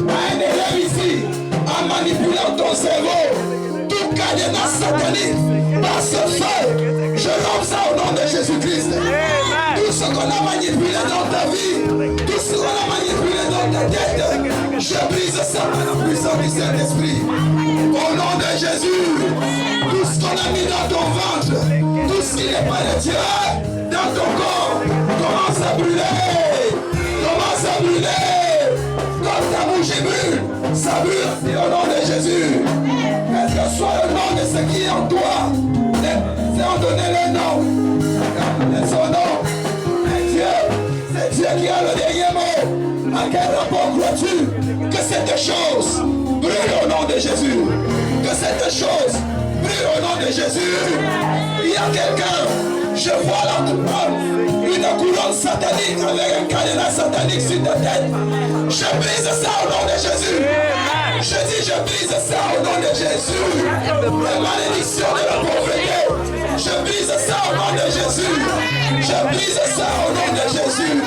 à un élève ici, en manipulant ton cerveau, tout cadenas satanique, par ce feu, je romps ça au nom de Jésus-Christ. Tout ce qu'on a manipulé dans ta vie, tout ce qu'on a manipulé dans ta tête, Je brise ça par la puissance du Saint-Esprit. Au nom de Jésus, tout ce qu'on a mis dans ton ventre, tout ce qui n'est pas de Dieu, dans ton corps, commence à brûler. Commence à brûler. Comme ta bouche brûle, ça brûle au nom de Jésus. Est-ce que soit le nom de ce qui est en toi. C'est en donner le nom. C'est son nom. C'est Dieu qui a le dernier mot. À quel rapport crois-tu que cette chose brûle au nom de Jésus? Que cette chose brûle au nom de Jésus. Il y a quelqu'un, je vois la couronne, une couronne satanique avec un cadenas satanique sur ta tête. Je brise ça au nom de Jésus. Je dis, je brise ça au nom de Jésus. La malédiction de la pauvreté. Je brise ça au nom de Jésus. Je brise ça au nom de Jésus.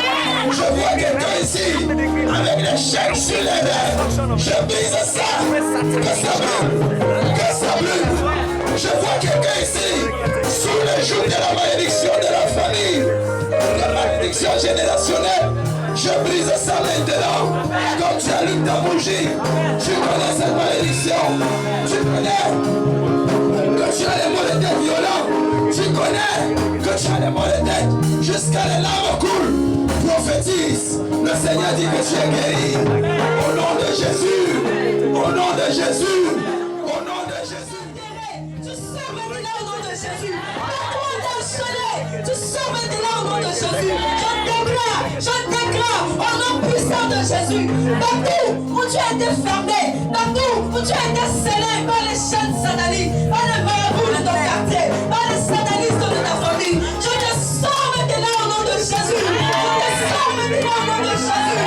Je vois quelqu'un ici avec des chèques sur les lèvres. Je brise ça. Que ça brûle. Que ça brûle. Je vois quelqu'un ici sous le joug de la malédiction de la famille. La malédiction générationnelle. Je brise ça maintenant. Quand tu allumes ta bougie, tu connais cette malédiction. Tu connais que tu as les maux de tête violents. Tu connais que tu as les maux de tête jusqu'à les larmes coulent. Prophétise. Le Seigneur dit que tu es guéri. Au nom de Jésus. Au nom de Jésus. Au nom de Jésus. Tu sors maintenant au nom de Jésus. Tu sors maintenant au nom de Jésus. Je déclare au nom puissant de Jésus. Partout où tu as été fermé, partout où tu as été scellé par les chaînes sataniques, par les marabouts de ton quartier, par les satanistes de ta famille, je te sors maintenant au nom de Jésus. Je te sors maintenant au nom de Jésus.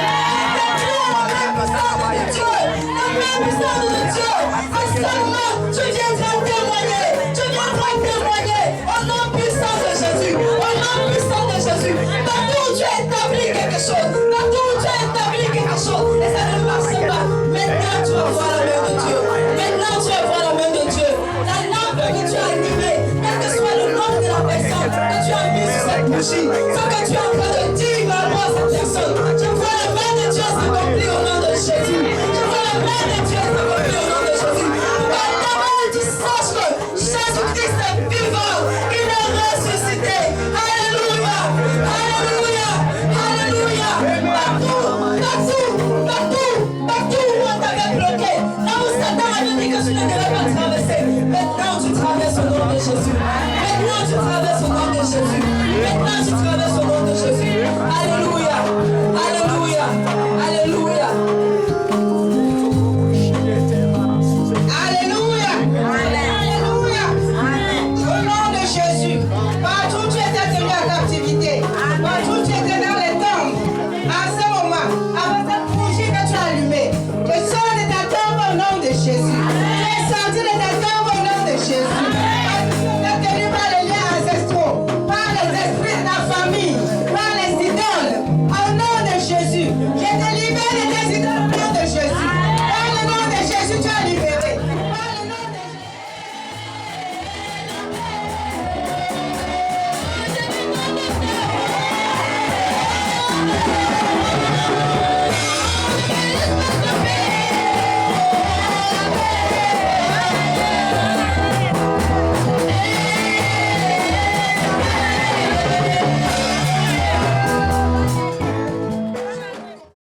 Déclare la main puissante de Dieu. La main puissante de Dieu. Et seulement tu viendras témoigner. Tu viendras témoigner au nom puissant de Jésus. Au nom puissant de Jésus. Partout où tu as établi quelque chose. Partout où tu as établi quelque chose. Et ça ne marche pas. Maintenant tu vas voir la main de Dieu. Maintenant tu vas voir la main de Dieu. La lampe que tu as allumée, quel que soit le nom de la personne que tu as mis sur cette bougie, ce que tu es en train de dire.